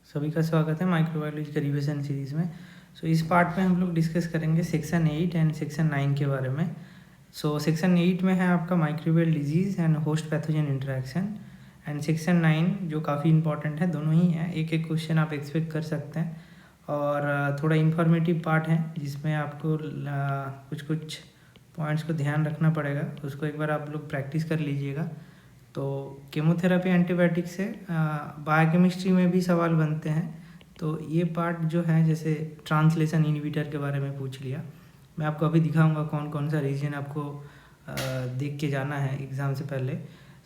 सभी का स्वागत है माइक्रोबायोलॉजी के रिवीजन सीरीज़ में। इस पार्ट में हम लोग डिस्कस करेंगे सेक्शन 8 एंड सेक्शन 9 के बारे में। सेक्शन 8 में है आपका microbial disease and host pathogen interaction, and section 9 जो काफ़ी इंपॉर्टेंट है, दोनों ही हैं। एक एक क्वेश्चन आप एक्सपेक्ट कर सकते हैं और थोड़ा इन्फॉर्मेटिव पार्ट है जिसमें आपको कुछ कुछ पॉइंट्स को ध्यान रखना पड़ेगा। उसको एक बार आप लोग प्रैक्टिस कर लीजिएगा। तो केमोथेरेपी एंटीबायोटिक से बायोकेमिस्ट्री में भी सवाल बनते हैं। तो ये पार्ट जो है, जैसे ट्रांसलेशन इनहिबिटर के बारे में पूछ लिया, मैं आपको अभी दिखाऊंगा कौन कौन सा रीजन आपको देख के जाना है एग्ज़ाम से पहले।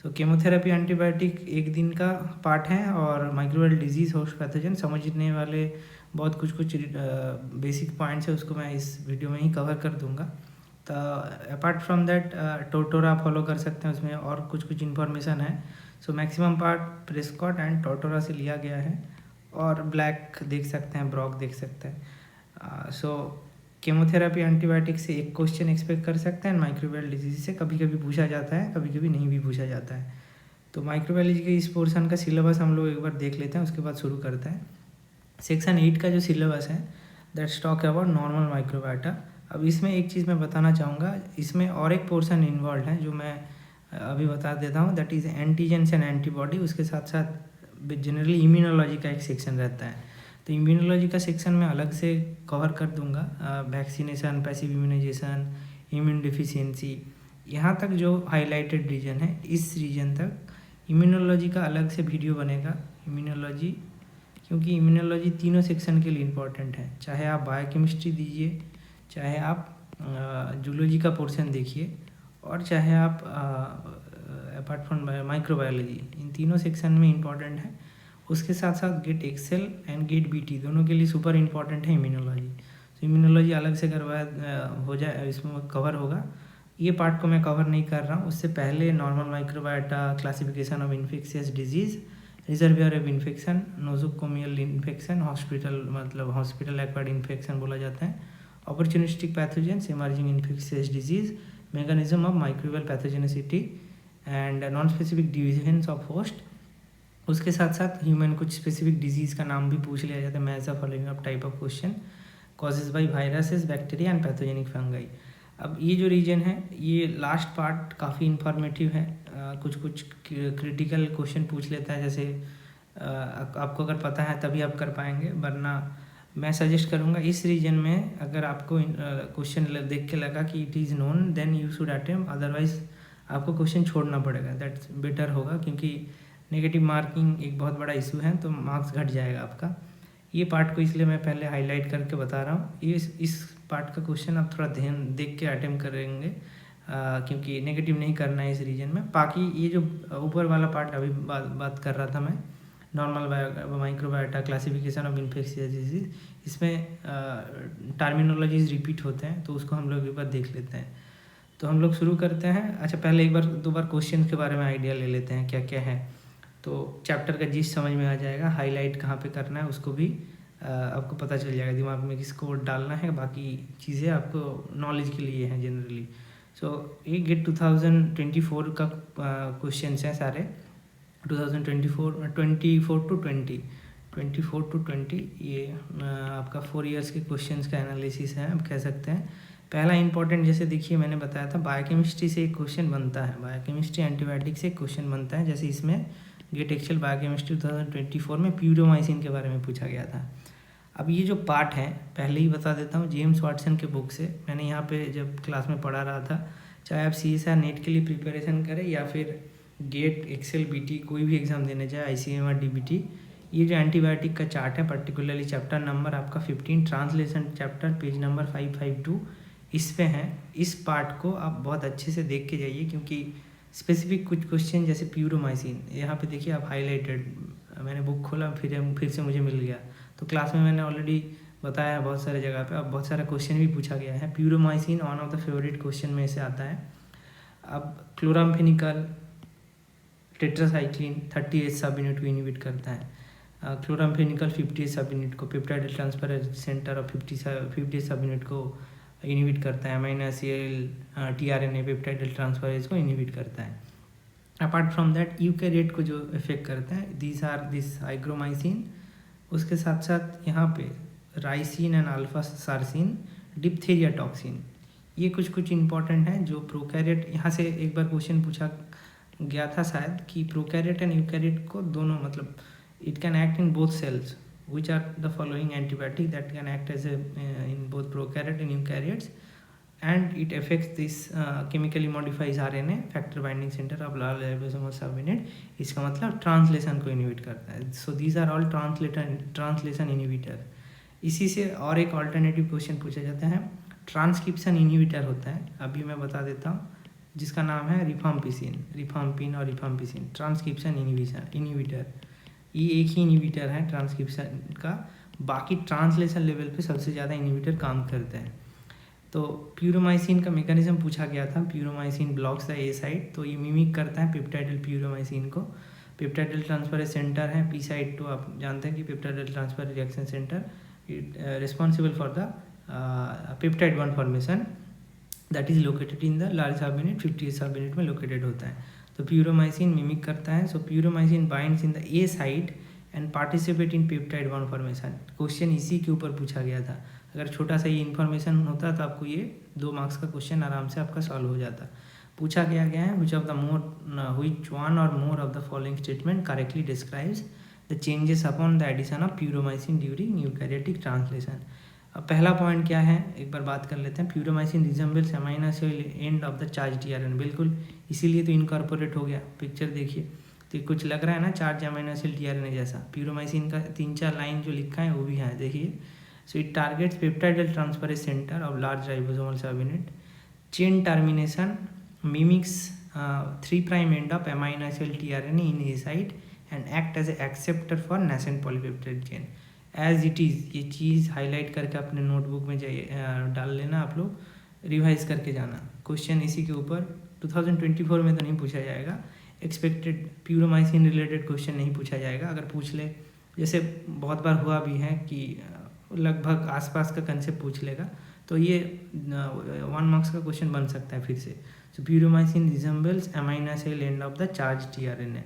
केमोथेरेपी एंटीबायोटिक एक दिन का पार्ट है और माइक्रोबियल डिजीज़ होस्ट पैथोजन समझने वाले बहुत कुछ बेसिक पॉइंट्स है, उसको मैं इस वीडियो में ही कवर कर दूंगा। तो अपार्ट फ्रॉम दैट टोटोरा फॉलो कर सकते हैं, उसमें और कुछ इन्फॉर्मेशन है। मैक्सिमम पार्ट प्रेस्कॉट एंड टोटोरा से लिया गया है और ब्लैक देख सकते हैं, ब्रॉक देख सकते हैं। केमोथेरेपी एंटीबायोटिक से एक क्वेश्चन एक्सपेक्ट कर सकते हैं। माइक्रोबियल डिजीज से कभी कभी पूछा जाता है, कभी कभी नहीं भी पूछा जाता है। तो माइक्रोबायोलॉजी के इस पोर्शन का सिलेबस हम लोग एक बार देख लेते हैं, उसके बाद शुरू करते हैं। सेक्शन 8 का जो सिलेबस है, that's talk about normal microbiota. अब इसमें एक चीज़ मैं बताना चाहूँगा, इसमें और एक पोर्शन इन्वॉल्व है जो मैं अभी बता देता हूँ, that is antigens and antibody. उसके साथ साथ जनरली इम्यूनोलॉजी का एक सेक्शन रहता है। तो इम्यूनोलॉजी का सेक्शन मैं अलग से कवर कर दूंगा। Vaccination, passive immunisation, immune deficiency, यहाँ तक जो हाईलाइटेड रीजन है, इस रीजन तक इम्यूनोलॉजी का अलग से वीडियो बनेगा। इम्यूनोलॉजी, क्योंकि इम्यूनोलॉजी तीनों सेक्शन के लिए इम्पॉर्टेंट है। चाहे आप बायोकेमिस्ट्री दीजिए, चाहे आप जूलॉजी का पोर्शन देखिए, और चाहे आप अपार्ट फ्रॉम माइक्रोबायोलॉजी, इन तीनों सेक्शन में इम्पॉर्टेंट है। उसके साथ साथ GATE XL and GATE BT दोनों के लिए सुपर इम्पॉर्टेंट है इम्यूनोलॉजी। इम्यूनोलॉजी अलग से करवाया हो जाए, इसमें कवर होगा। ये पार्ट को मैं कवर नहीं कर रहा हूँ। उससे पहले normal microbiota, classification of infectious disease, reservoir of infection, nosocomial infection, hospital मतलब हॉस्पिटल एक्वायर्ड इन्फेक्शन बोला जाता है, opportunistic pathogens, emerging infectious disease, mechanism of microbial pathogenicity and non-specific divisions of host। उसके साथ साथ ह्यूमन कुछ स्पेसिफिक डिजीज़ का नाम भी पूछ लिया जाता है, match the following of type of question, causes by viruses, bacteria and pathogenic fungi. अब ये जो रीजन है, ये लास्ट पार्ट काफ़ी इन्फॉर्मेटिव है। कुछ क्रिटिकल क्वेश्चन पूछ लेता है, जैसे आपको अगर पता है तभी आप कर पाएंगे, वरना मैं सजेस्ट करूँगा इस रीजन में अगर आपको क्वेश्चन देख के लगा कि it is known, then you should attempt, otherwise आपको क्वेश्चन छोड़ना पड़ेगा। दैट्स बेटर होगा, क्योंकि नेगेटिव मार्किंग एक बहुत बड़ा इशू है, तो मार्क्स घट जाएगा आपका। ये पार्ट को इसलिए मैं पहले हाईलाइट करके बता रहा हूँ। इस पार्ट का क्वेश्चन आप थोड़ा ध्यान देख के अटेम्प्ट करेंगे, क्योंकि नेगेटिव नहीं करना है इस रीजन में। बाकी ये जो ऊपर वाला पार्ट अभी बात कर रहा था मैं, normal microbiota, classification of infectious disease, इसमें टर्मिनोलॉजीज रिपीट होते हैं, तो उसको हम लोग एक बार देख लेते हैं। तो हम लोग शुरू करते हैं। अच्छा, पहले एक बार दो बार क्वेश्चन के बारे में आइडिया ले लेते हैं क्या क्या है, तो चैप्टर का जिस समझ में आ जाएगा। हाईलाइट कहाँ पे करना है उसको भी आपको पता चल जाएगा, दिमाग में किसको डालना है। बाकी चीज़ें आपको नॉलेज के लिए हैं जनरली। ये गेट 2024 का क्वेश्चन हैं सारे, 2024 टू 20 ये आपका 4 इयर्स के क्वेश्चंस का एनालिसिस है, आप कह सकते हैं। पहला इंपॉर्टेंट, जैसे देखिए मैंने बताया था, बायोकेमिस्ट्री से एक क्वेश्चन बनता है, बायोकेमिस्ट्री एंटीबायोटिक से एक क्वेश्चन बनता है। जैसे इसमें गेट एक्सेल बायोकेमिस्ट्री 2024 में प्यूरोमाइसिन के बारे में पूछा गया था। अब ये जो पार्ट है, पहले ही बता देता हूँ, जेम्स वाटसन के बुक से मैंने यहाँ पे जब क्लास में पढ़ा रहा था। चाहे आप CSIR नेट के लिए प्रिपरेशन करें या फिर गेट एक्सेल BT कोई भी एग्ज़ाम देने जाए, ICMR DBT, ये जो एंटीबायोटिक का चार्ट है, पर्टिकुलरली चैप्टर नंबर आपका 15, ट्रांसलेशन चैप्टर, पेज नंबर 552, इस पे हैं। इस पार्ट को आप बहुत अच्छे से देख के जाइए, क्योंकि स्पेसिफिक कुछ क्वेश्चन जैसे प्यूरोमाइसिन, यहाँ पे देखिए आप हाईलाइटेड, मैंने बुक खोला फिर से मुझे मिल गया। तो क्लास में मैंने ऑलरेडी बताया बहुत सारे जगह पे, अब बहुत सारा क्वेश्चन भी पूछा गया है। Puromycin one of the favourite question में से आता है। अब क्लोराम्फेनिकल, टेट्रासाइक्लिन 38 सब यूनिट को इनहिबिट करता है। क्लोराम्फेनिकल 58 सब यूनिट को, पेप्टाइड ट्रांसफर सेंटर और 50 सब यूनिट को इनहिबिट करता है। Amino acid, tRNA peptide transferase को इनहिबिट करता है। अपार्ट फ्रॉम दैट यूकैरियोट को जो इफेक्ट करता है, दिस हाइग्रोमाइसिन, उसके साथ साथ यहाँ पे ricin and alpha sarcin, diphtheria toxin, ये कुछ इंपॉर्टेंट हैं जो प्रोकैरियोट, यहाँ से एक बार क्वेश्चन पूछा गया था शायद कि प्रोकैरियोट एंड यूकैरियोट को दोनों, मतलब it can act in both cells, which are the following antibiotic that can act as a in both prokaryote and eukaryotes, and it affects this chemically modifies RNA factor binding center of large ribosomal subunit. इसका मतलब translation को inhibit करता है. So these are all translation inhibitor. इसी से और एक alternative question पूछा जाता है, ट्रांसक्रिप्शन इनहिबिटर होता है, अभी मैं बता देता हूँ, जिसका नाम है रिफाम्पिन और रिफाम्पिसिन, ट्रांसक्रिप्शन इनहिबिटर. ये एक ही इनहिबिटर है ट्रांसक्रिप्शन का, बाकी ट्रांसलेशन लेवल पे सबसे ज़्यादा इनहिबिटर काम करते हैं. तो प्यूरोमाइसिन का मैकेनिज्म पूछा गया था, puromycin blocks the A site, तो ये मिमिक करता है पेप्टाइडल प्यूरोमाइसिन को. पेप्टाइडल ट्रांसफर सेंटर है पी साइड 2, आप जानते हैं कि peptidyl transfer reaction centre responsible for the peptide 1 formation, that is located in the large सब यूनिट, 50 सब यूनिट में लोकेटेड होता है. तो प्यूरोमाइसिन मिमिक करता है. So puromycin binds in the A site and participate in peptide 1 formation. Question इसी के ऊपर पूछा गया था. अगर छोटा सा ये इन्फॉर्मेशन होता तो आपको ये 2 मार्क्स का क्वेश्चन आराम से आपका सॉल्व हो जाता. पूछा गया है which one or more of the following statement correctly describes the changes upon the addition of puromycin during eukaryotic translation. अब पहला पॉइंट क्या है, एक बार बात कर लेते हैं. Puromycin resembles amino acid end of the charge TRN, बिल्कुल इसीलिए तो इनकॉर्पोरेट हो गया. पिक्चर देखिए तो कुछ लग रहा है ना चार्ज अमीनो एसिड टीआरएन जैसा. प्यूरोमाइसिन का 3-4 लाइन जो लिखा है वो भी है, देखिए. So it targets peptidyl transferase centre of large ribosomal subunit, chain termination mimics 3' end of amino acid tRNA in A site and act as a acceptor for nascent polypeptide chain as it is. ये चीज़ highlight करके अपने notebook में डाल लेना, आप लोग revise करके जाना. क्वेश्चन इसी के ऊपर 2024 में तो नहीं पूछा जाएगा. एक्सपेक्टेड प्यूरोमाइसिन रिलेटेड क्वेश्चन नहीं पूछा जाएगा. अगर पूछ ले, जैसे बहुत बार हुआ भी है कि लगभग आसपास का कंसेप्ट पूछ लेगा, तो ये 1 मार्क्स का क्वेश्चन बन सकता है फिर से. So puromycin resembles amino acid end of the charge tRNA,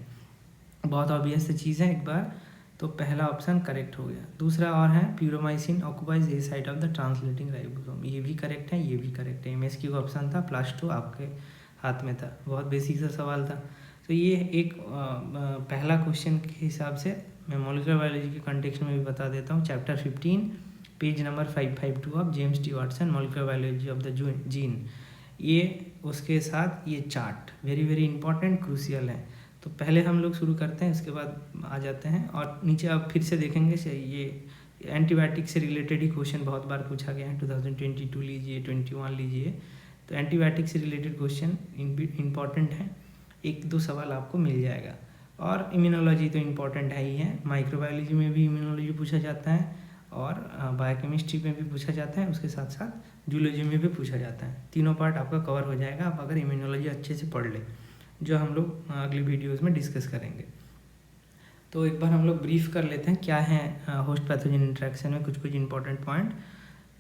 बहुत ऑब्वियस चीज़ है एक बार. तो पहला ऑप्शन करेक्ट हो गया. दूसरा और है puromycin occupies A site of the translating ribosome, ये भी करेक्ट है, ये भी करेक्ट है. एमएसक्यू का ऑप्शन था, +2 आपके हाथ में था, बहुत बेसिक सा सवाल था. तो ये एक पहला क्वेश्चन के हिसाब से मैं मॉलिक्यूलर बायोलॉजी के कंटेक्स्ट में भी बता देता हूँ. Chapter 15 page number 552 of James T Watson, molecular biology of the gene. ये उसके साथ ये chart very very important crucial है. तो पहले हम लोग शुरू करते हैं, उसके बाद आ जाते हैं. और नीचे आप फिर से देखेंगे ये एंटीबायोटिक से रिलेटेड ही क्वेश्चन बहुत बार पूछा गया है. 2022 लीजिए, 21 लीजिए, तो एंटीबायोटिक से रिलेटेड क्वेश्चन इम्पॉर्टेंट है. 1-2 सवाल आपको मिल जाएगा. और इम्यूनोलॉजी तो इम्पॉर्टेंट है ही है. माइक्रोबायोलॉजी में भी इम्यूनोलॉजी पूछा जाता है और बायोकेमिस्ट्री में भी पूछा जाता है, उसके साथ साथ जूलॉजी में भी पूछा जाता है. तीनों पार्ट आपका कवर हो जाएगा आप अगर इम्यूनोलॉजी अच्छे से पढ़ ले, जो हम लोग अगली वीडियोज़ में डिस्कस करेंगे. तो एक बार हम लोग ब्रीफ कर लेते हैं क्या है होस्ट पैथोजन इंटरेक्शन में कुछ important point.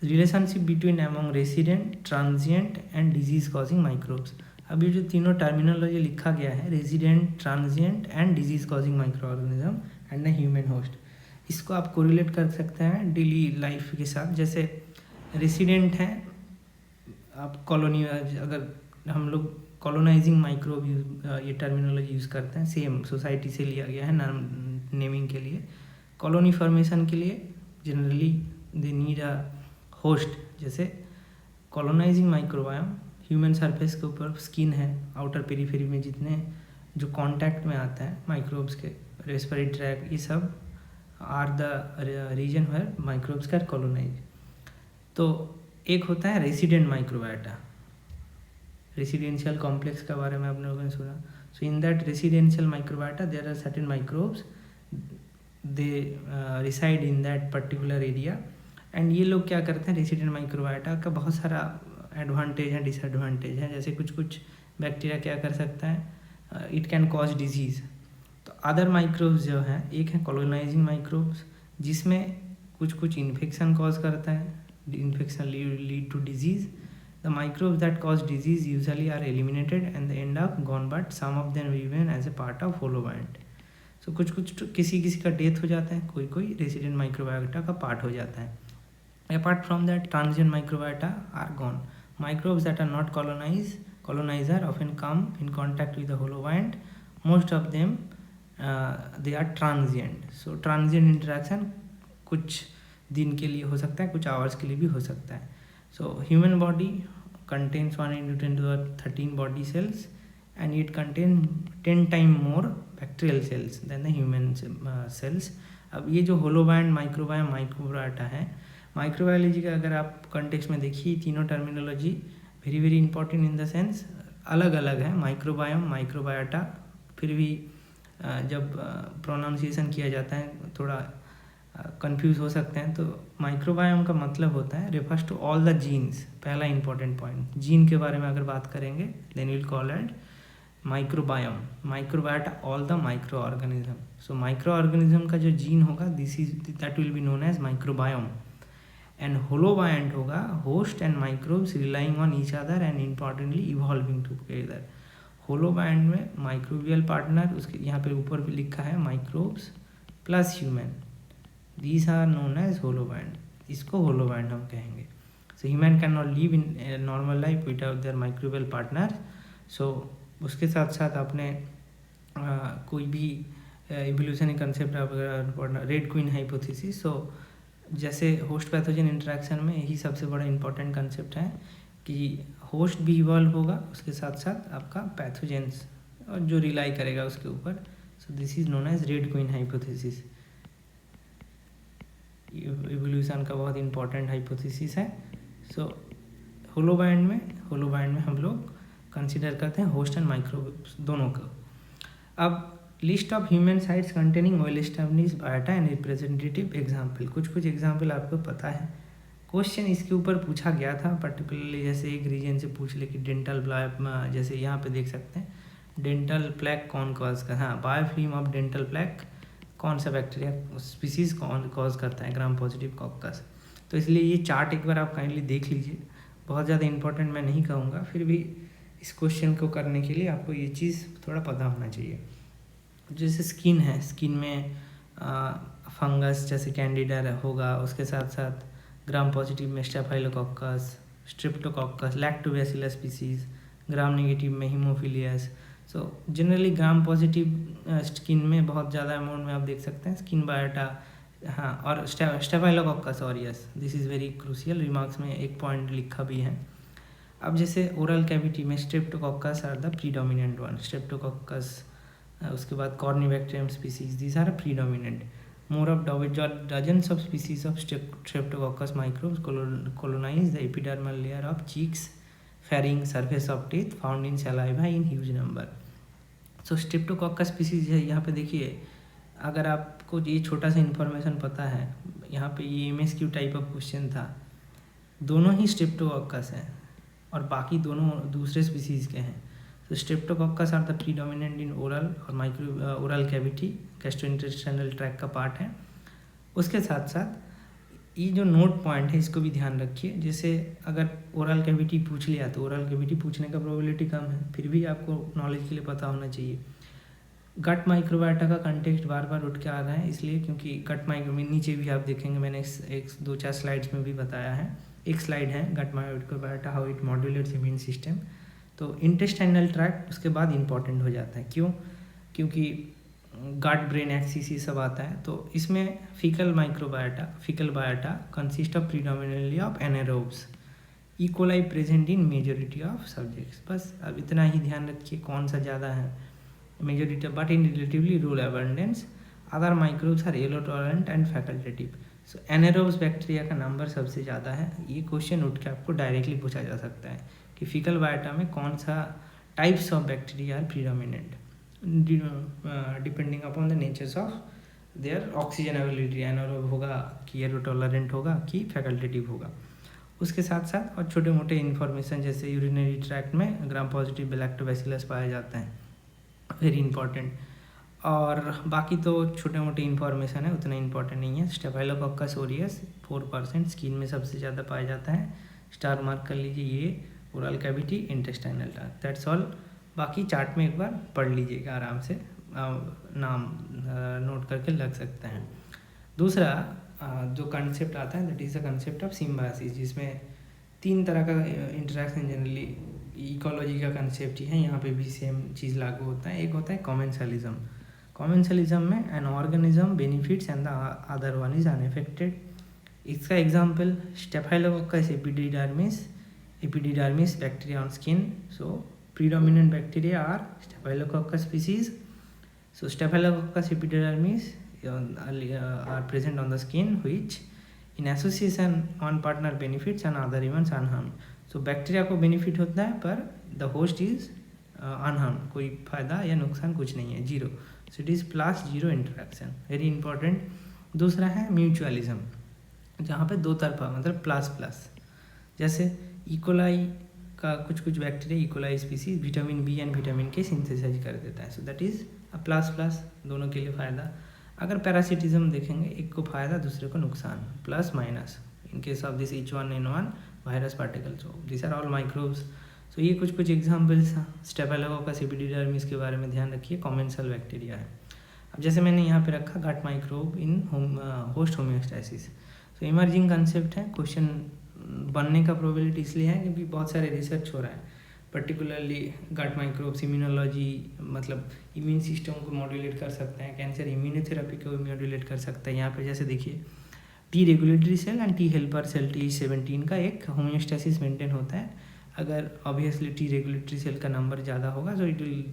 Relationship between among resident, transient and disease causing microbes. अब ये जो तीनों टर्मिनोलॉजी लिखा गया है, resident, transient and disease causing micro organism and the human host, इसको आप कोरिलेट कर सकते हैं डेली लाइफ के साथ. जैसे रेसिडेंट है, आप कॉलोनी, अगर हम लोग कॉलोनाइजिंग माइक्रोब ये टर्मिनोलॉजी यूज़ करते हैं, सेम सोसाइटी से लिया गया है नाम नेमिंग के लिए. कॉलोनी फॉर्मेशन के लिए generally they need a host. जैसे कॉलोनाइजिंग माइक्रोबायोम, ह्यूमन सरफेस के ऊपर स्किन है, आउटर पेरीफेरी में जितने जो कांटेक्ट में आता है माइक्रोब्स के, रेस्पिरेटरी ट्रैक, ये सब are the region where microbes can colonise. तो एक होता है रेसिडेंट माइक्रोबायोटा, रेसिडेंशियल कॉम्प्लेक्स के बारे में आप लोगों ने सुना. So in that residential microbiota there are certain microbes, they reside in that particular area. And ये लोग क्या करते हैं, रेसिडेंट माइक्रोबायोटा का बहुत सारा एडवांटेज है, डिसएडवांटेज है. जैसे कुछ बैक्टीरिया क्या कर सकता है, इट कैन कॉज डिजीज़. तो अदर माइक्रोब्स जो हैं, एक है कॉलोनाइजिंग माइक्रोब्स जिसमें कुछ इन्फेक्शन कॉज करता है, infection lead to disease. The microbes that cause disease usually are eliminated and they end up gone, but some of them remain as a part of holobiont. सो कुछ कुछ किसी किसी का death हो जाता है, कोई कोई रेसिडेंट माइक्रोबायोटा का पार्ट हो जाता है. Apart from that transient microbiota are gone. Microbes that are not colonizer often come in contact with the holobiont. Most of them they are transient. So transient interaction कुछ दिन के लिए हो सकता है, कुछ आवर्स के लिए भी हो सकता है. So human body contains 1 into 10 to the 13 body cells and it contains 10 times more bacterial cells than the human cells. अब ये जो holobiont microbiome माइक्रोबायोटा है, माइक्रोबायोलॉजी का अगर आप कॉन्टेक्स्ट में देखिए, तीनों terminology very very important in the sense अलग अलग है. माइक्रोबायोम, माइक्रोबायोटा, फिर भी जब प्रोनाउंसिएशन किया जाता है थोड़ा कंफ्यूज हो सकते हैं. तो माइक्रोबायोम का मतलब होता है refers to all the genes. पहला इंपॉर्टेंट पॉइंट, जीन के बारे में अगर बात करेंगे then will call it microbiome. Microbiota all the micro organism. So micro organism का जो जीन होगा that will be known as microbiome. And holobiont होगा host and microbes relying on each other and importantly evolving together. Holobiont में microbial partner, उसके यहाँ पे ऊपर भी लिखा है microbes plus human, these are known as holobiont. इसको होलोबायोंट हम कहेंगे. So human can not live in normal life without their microbial partner. So उसके साथ साथ आपने कोई भी evolutionary concept Red queen hypothesis. So जैसे होस्ट पैथोजन इंटरेक्शन में यही सबसे बड़ा इंपॉर्टेंट कंसेप्ट है कि होस्ट भी इवॉल्व होगा, उसके साथ साथ आपका पैथोजेंस और जो रिलाई करेगा उसके ऊपर. So this is known as red queen hypothesis. Evolution का बहुत इंपॉर्टेंट हाइपोथेसिस है. सो होलोबायोंट में हम लोग कंसिडर करते हैं होस्ट एंड माइक्रोब्स दोनों को. अब list of human sites containing well established biota and representative example. कुछ एग्जाम्पल आपको पता है. क्वेश्चन इसके ऊपर पूछा गया था पर्टिकुलरली, जैसे एक रीजन से पूछ ले कि डेंटल प्लैक, जैसे यहाँ पे देख सकते हैं डेंटल प्लैक कौन कॉज कर, हाँ बायोफिल्म ऑफ डेंटल प्लैक कौन सा बैक्टीरिया स्पीसीज कौन कॉज करता है, ग्राम पॉजिटिव कॉकस. तो इसलिए ये चार्ट एक बार आप काइंडली देख लीजिए. बहुत ज़्यादा इंपॉर्टेंट मैं नहीं कहूँगा, फिर भी इस क्वेश्चन को करने के लिए आपको ये चीज़ थोड़ा पता होना चाहिए. जैसे स्किन है, स्किन में फंगस जैसे कैंडिडा होगा, उसके साथ साथ ग्राम पॉजिटिव में staphylococcus, streptococcus, lactobacillus species, Gram negative में haemophilus. So generally Gram positive skin में बहुत ज़्यादा अमाउंट में आप देख सकते हैं स्किन बायोटा. हाँ, और staphylococcus aureus, this is very crucial. Remarks में एक पॉइंट लिखा भी है. अब जैसे ओरल कैविटी में streptococcus are the predominant one. Streptococcus, उसके बाद corynebacterium species, these are predominant. More of dozens of species of streptococcus microbes colonize the epidermal layer of cheeks, pharynx, surface of teeth, found in saliva in huge number. So streptococcus species है. यहाँ पे देखिए, अगर आपको ये छोटा सा information पता है, यहाँ पे ये MSQ टाइप ऑफ क्वेश्चन था. दोनों ही स्ट्रेप्टोकोकस हैं और बाकी दोनों दूसरे स्पीसीज़ के हैं. तो streptococcus are the predominant in oral और micro oral cavity, gastrointestinal tract का पार्ट है. उसके साथ साथ ये जो नोट पॉइंट है इसको भी ध्यान रखिए. जैसे अगर ओरल कैविटी पूछ लिया तो ओरल कैविटी पूछने का प्रोबेबिलिटी कम है, फिर भी आपको नॉलेज के लिए पता होना चाहिए. गट माइक्रोबायोटा का कंटेक्स्ट बार बार उठ के आ रहा है, इसलिए क्योंकि गट माइक्रो नीचे भी आप देखेंगे, मैंने एक 2-4 स्लाइड्स में भी बताया है. एक स्लाइड है gut microbiota how it modulates immune system. तो इंटेस्टाइनल ट्रैक्ट उसके बाद इंपॉर्टेंट हो जाता है. क्यों? क्योंकि गट ब्रेन एक्सिस ये सब आता है. तो इसमें faecal biota consist of predominantly of anaerobes, E coli present in majority of subjects. बस अब इतना ही ध्यान रखिए कौन सा ज़्यादा है, majority but in relatively low abundance. Other microbes are aero tolerant and facultative. So anaerobes bacteria का नंबर सबसे ज़्यादा है. ये क्वेश्चन उठ के आपको डायरेक्टली पूछा जा सकता है कि फीकल बायोटा में कौन सा types of bacteria are predominant depending upon the natures of their oxygen availability. Anaerobe होगा कि येलो टॉलरेंट होगा कि फैकल्टेटिव होगा. उसके साथ साथ और छोटे मोटे इन्फॉर्मेशन जैसे यूरिनरी ट्रैक्ट में ग्राम पॉजिटिव लैक्टोबैसिलस पाया जाता है, वेरी इंपॉर्टेंट. और बाकी तो छोटे मोटे इन्फॉर्मेशन है, उतना इंपॉर्टेंट नहीं है. स्टेफाइलोकोकस ऑरियस 4% स्किन में सबसे ज़्यादा पाया जाता है. स्टार मार्क कर लीजिए, ये oral cavity, intestinal tract, that's all. बाकी चार्ट में एक बार पढ़ लीजिएगा आराम से, नाम नोट करके लग सकते हैं। दूसरा जो कंसेप्ट आता है that is the concept of symbiosis, जिसमें 3 तरह का इंटरेक्शन जनरली इकोलॉजी का कंसेप्ट ही है, यहाँ पे भी सेम चीज़ लागू होता है। एक होता है कॉमेंसलिज्म। कॉमेंसलिज्म में an organism benefits and the other one is unaffected. इसका example staphylococcus epidermidis bacteria on skin. So predominant bacteria are Staphylococcus species. So Staphylococcus epidermis are present on the skin, which in association one partner benefits and other events unharmed. So bacteria को benefit होता है पर the host is unharmed, कोई फायदा या नुकसान कुछ नहीं है, zero. So it is plus zero interaction, very important. दूसरा है म्यूचुअलिज्म, जहाँ पे दो तरफा मतलब प्लस प्लस, जैसे इकोलाई का कुछ bacteria E coli species vitamin B and vitamin K synthesise कर देता है। So that is a plus plus, दोनों के लिए फ़ायदा। अगर पैरासिटिज्म देखेंगे, एक को फायदा दूसरे को नुकसान, plus minus. In case of this H1N1 virus particles, so this are all microbes. So ये कुछ एग्जाम्पल्स स्टेफाइलोकोकस एपिडिडर्मिस के बारे में ध्यान रखिए, कॉमेंसल बैक्टीरिया है। अब जैसे मैंने यहाँ पे रखा गट माइक्रोब इन होस्ट होम्योस्टैसिस, तो इमर्जिंग कंसेप्ट है, क्वेश्चन बनने का प्रोबेबिलिटी इसलिए है क्योंकि बहुत सारे रिसर्च हो रहा है, पर्टिकुलरली गट माइक्रोब्स इम्यूनोलॉजी, मतलब इम्यून सिस्टम को मॉड्यूलेट कर सकते हैं, कैंसर इम्यूनोथेरेपी को मॉड्यूलेट कर सकते हैं। यहाँ पे जैसे देखिए T regulatory cell and T helper cell Th17 का एक होम्योस्टैसिस मेंटेन होता है। अगर ऑब्वियसली टी रेगुलेटरी सेल का नंबर ज़्यादा होगा तो इट विल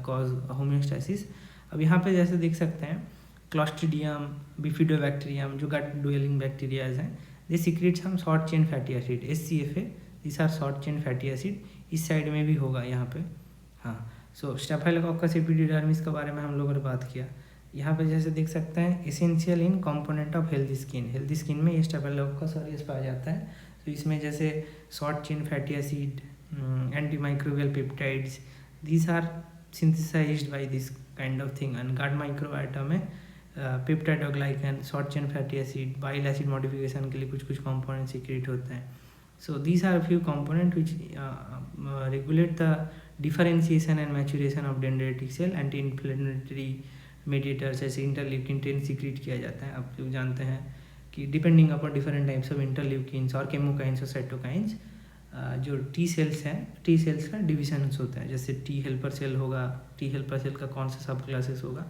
कॉज होम्योस्टैसिस। अब यहाँ पे जैसे देख सकते हैं क्लॉस्ट्रीडियम, बिफिडोबैक्टीरियम, जो गट डुएलिंग बैक्टीरियाज हैं, they secrete some short chain fatty acid SCFA, this are short chain fatty acid. इस साइड में भी होगा यहाँ पे, हाँ। सो स्टेफाइलोकोकस एपिडिडर्मिस के बारे में हम लोगों ने बात किया। यहाँ पे जैसे देख सकते हैं essential in component of healthy skin में ये स्टेफाइलोकोकस ऑरियस पाया जाता है। तो इसमें जैसे short chain fatty acid, anti microbial peptides, these are synthesized by this kind of thing. And gut microbiota में peptidoglycan, short chain fatty acid, bile acid modification के लिए कुछ कंपोनेंट सीक्रेट होते हैं। So these are few component which regulate the differentiation and maturation of dendritic cell. Anti inflammatory mediators जैसे interleukin 10 secrete किया जाता है। आप लोग जानते हैं कि depending upon different types of interleukins और केमोकाइंस और साइटोकाइंस, जो टी सेल्स हैं, टी सेल्स का डिविजन्स होता है। जैसे टी हेल्पर सेल होगा, टी हेल्पर सेल का कौन सा सब क्लासेस होगा,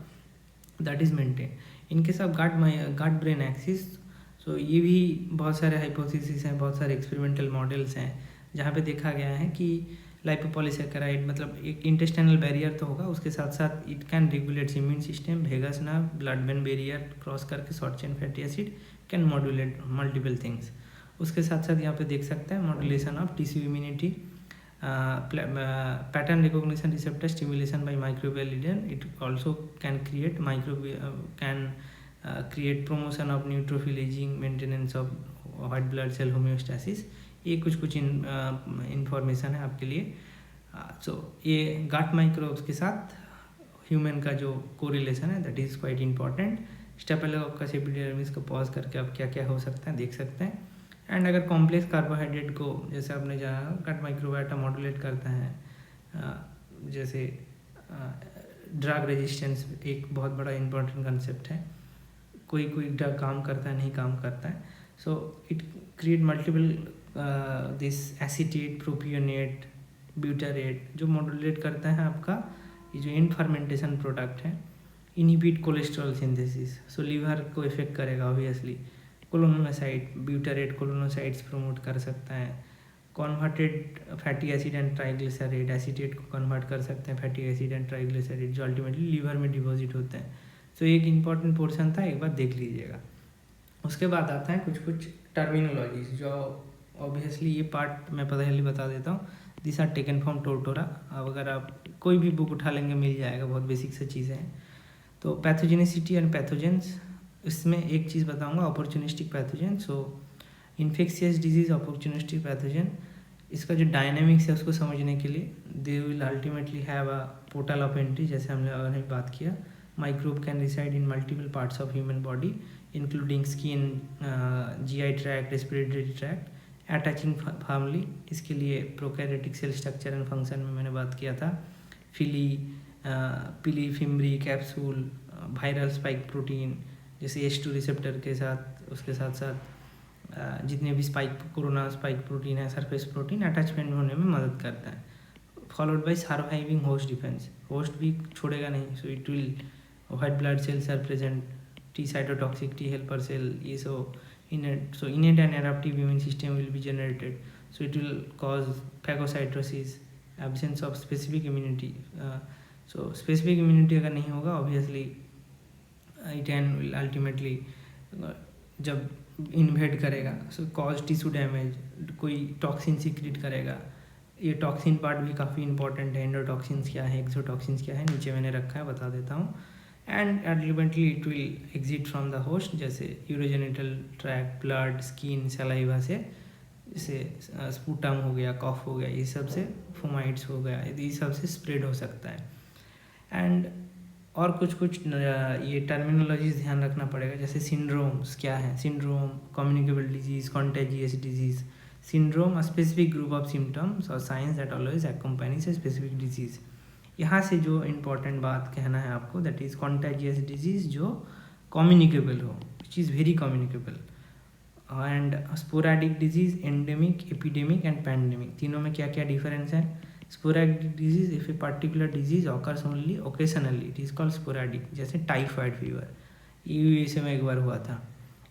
दैट इज़ मेंटेन। इनके सब गट ब्रेन एक्सिस। सो ये भी बहुत सारे हाइपोथेसिस हैं, बहुत सारे एक्सपेरिमेंटल मॉडल्स हैं जहाँ पे देखा गया है कि लाइपोपॉलीसैकेराइड मतलब एक इंटेस्टाइनल बैरियर तो होगा, उसके साथ साथ it can regulate immune system, vagus nerve, blood brain barrier cross करके short chain fatty acid can modulate multiple things. उसके साथ साथ यहाँ पे देख सकते हैं modulation of tissue immunity, pattern recognition receptor stimulation by microbial ligand. It also can create promotion of neutrophil aging, maintenance of white blood cell homeostasis. ये कुछ इंफॉर्मेशन है आपके लिए। सो ये गट माइक्रोब्स के साथ ह्यूमन का जो कोरिलेशन है that is quite important. Staphylococcus epidermidis को पॉज करके आप क्या क्या हो सकता है देख सकते हैं। एंड अगर कॉम्प्लेक्स कार्बोहाइड्रेट को जैसे आपने जाना गट माइक्रोबायोटा मॉड्यूलेट करता है, जैसे ड्रग रेजिस्टेंस एक बहुत बड़ा इंपॉर्टेंट कंसेप्ट है। कोई ड्रग काम करता है, नहीं काम करता है। So it create multiple this acetate, propionate, butyrate, जो मॉड्यूलेट करता है आपका ये जो इन फर्मेंटेशन प्रोडक्ट है, इनहिबिट कोलेस्ट्रॉल सिंथेसिस। सो लीवर को इफेक्ट करेगा ऑब्वियसली। कोलोनोसाइड, ब्यूटारेट कोलोनोसाइड्स प्रमोट कर सकता है। Converted fatty acid and triglyceride, acetate को कन्वर्ट कर सकते हैं फैटी एसिड एंड ट्राइग्लिसराइड, जो अल्टीमेटली लीवर में डिपॉजिट होते हैं। तो एक इंपॉर्टेंट पोर्शन था, एक बार देख लीजिएगा। उसके बाद आता है कुछ टर्मिनोलॉजीज, जो ऑब्वियसली ये पार्ट मैं पहले बता देता हूँ। This are taken from Tortora. अब अगर आप कोई भी बुक उठा लेंगे मिल जाएगा, बहुत बेसिक से चीज़ें हैं। तो पैथोजेनिसिटी एंड पैथोजेंस, इसमें एक चीज़ बताऊंगा, opportunistic pathogen. So infectious disease, opportunistic pathogen, इसका जो डायनामिक्स है उसको समझने के लिए they will ultimately have a portal of entry. जैसे हमने अभी बात किया, microbe can reside in multiple parts of human body including skin, GI tract, respiratory tract, attaching family. इसके लिए prokaryotic cell structure and function में मैंने बात किया था। Pili, pili fimbriae capsule, viral spike protein जैसे H2 रिसेप्टर के साथ, उसके साथ साथ जितने भी कोरोना स्पाइक प्रोटीन है, सरफेस प्रोटीन अटैचमेंट होने में मदद करता है। Followed by surviving host defence, host भी छोड़ेगा नहीं, so it will white blood cells are present, T cytotoxic, T helper cell, ये so innate and adaptive immune system will be generated, so it will cause phagocytosis, absence of specific immunity. So specific immunity अगर नहीं होगा obviously it can will ultimately जब invade करेगा show cause tissue damage, कोई toxin secret करेगा। ये toxin part भी काफ़ी इंपॉर्टेंट है, एंडोटॉक्सिन्स क्या है, एक्सोटॉक्सिन्स क्या है, नीचे मैंने रखा है, बता देता हूँ। And ultimately it will exit from the host, जैसे urogenital tract, blood, skin, saliva से, जैसे स्पूटम हो गया, कॉफ हो गया, ये सब से, फोमाइट्स हो गया, ये सब से स्प्रेड हो सकता है। एंड और कुछ ये टर्मिनोलॉजीज ध्यान रखना पड़ेगा, जैसे सिंड्रोम्स क्या है, syndrome, communicable disease, contagious disease. Syndrome a specific group of symptoms और signs that always accompanies a specific disease. यहाँ से जो इम्पॉर्टेंट बात कहना है आपको, दैट इज़ कॉन्टेजियस डिजीज़ जो कम्युनिकेबल हो, which is very communicable. And sporadic disease, endemic, epidemic and pandemic, तीनों में क्या क्या डिफरेंस है। Sporadic disease, if a particular disease occurs only occasionally, it is called sporadic, जैसे टाइफाइड फीवर, यूएसए में एक बार हुआ था।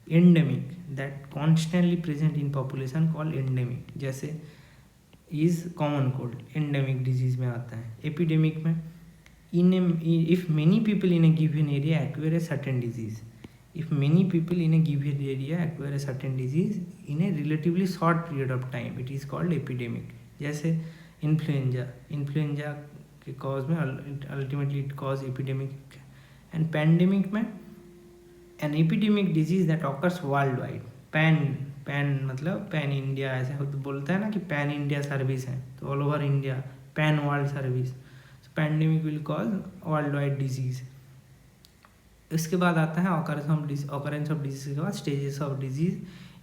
Endemic, that constantly present in population, called endemic, जैसे is common cold, endemic disease में आता है। एपिडेमिक में if many people in a given area acquire a certain disease, if many people in a given area acquire a certain disease in a relatively short period of time, it is called epidemic। जैसे influenza के cause में ultimately it cause epidemic. And pandemic में an epidemic disease that occurs world wide, pan मतलब pan India, ऐसे तो बोलता है ना कि पैन इंडिया सर्विस है, तो all over India, pan world service. Pandemic will cause world wide disease. इसके बाद आता है ऑकरेंस ऑफ डिजीज के बाद स्टेजेस ऑफ डिजीज़।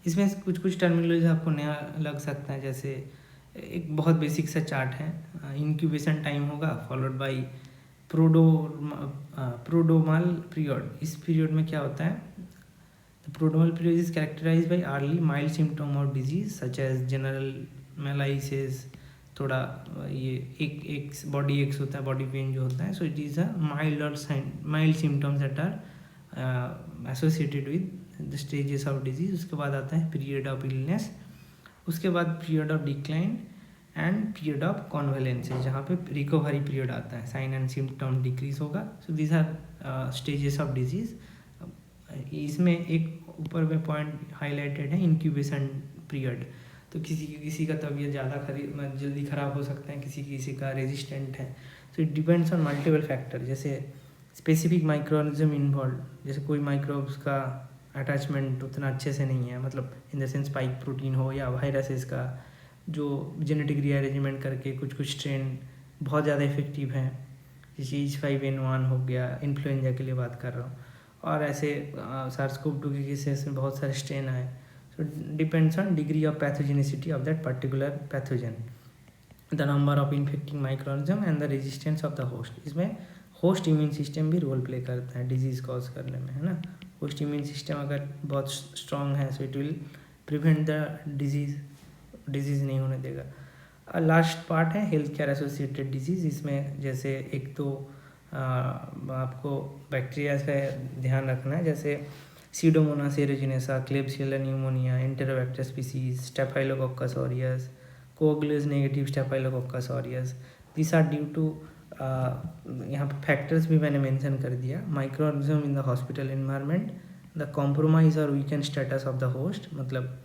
इसमें कुछ टर्मिनोलॉजी आपको नया लग सकता है, जैसे एक बहुत बेसिक सा चार्ट है, इंक्यूबेशन टाइम होगा फॉलोड बाय प्रोडोमल पीरियड। इस पीरियड में क्या होता है, prodromal period is characterize by early mild symptom of disease such as general malaise, थोड़ा ये एक बॉडी एक्स होता है, बॉडी पेन जो होता है, so it is a mild symptoms that are associated with the stages of disease. उसके बाद आता है पीरियड ऑफ इलनेस, उसके बाद period of decline and period of convalescence, जहाँ पे रिकवरी पीरियड आता है, साइन एंड सिम्टम डिक्रीज होगा। So these are stages of disease. इसमें एक ऊपर में पॉइंट हाईलाइटेड है, इंक्यूबेशन पीरियड। तो किसी का तबीयत ज़्यादा जल्दी ख़राब हो सकता है, किसी का रेजिस्टेंट है, so it depends on multiple factor. जैसे स्पेसिफिक माइक्रोऑर्गेनिज्म इन्वॉल्व, जैसे कोई माइक्रोब्स का अटैचमेंट उतना अच्छे से नहीं है, मतलब in the sense spike protein हो, या वायरसेस का जो जेनेटिक रीअरेंजमेंट करके कुछ स्ट्रेन बहुत ज़्यादा इफेक्टिव हैं, जैसे H5N1 हो गया, इन्फ्लुएंजा के लिए बात कर रहा हूँ, और ऐसे SARS-CoV-2 के केसेस में बहुत सारे स्ट्रेन आए। So depends on degree of pathogenicity of that particular pathogen, the number of infecting microorganism and the resistance of the host। इसमें होस्ट इम्यून सिस्टम भी रोल प्ले करता है डिजीज़ कॉज करने में, है ना। होस्ट इम्यून सिस्टम अगर बहुत स्ट्रॉन्ग है, so it will prevent the disease नहीं होने देगा। लास्ट पार्ट है हेल्थ केयर एसोसिएटेड डिजीज़। इसमें जैसे एक तो आपको बैक्टीरिया का ध्यान रखना है, जैसे pseudomonas aeruginosa, klebsiella pneumoniae, enterobacter species, staphylococcus aureus, coagulase negative staphylococcus aureus. This are due to, यहाँ पे फैक्टर्स भी मैंने मेंशन कर दिया, microorganism in the hospital environment, the compromise और weakened status of the host. मतलब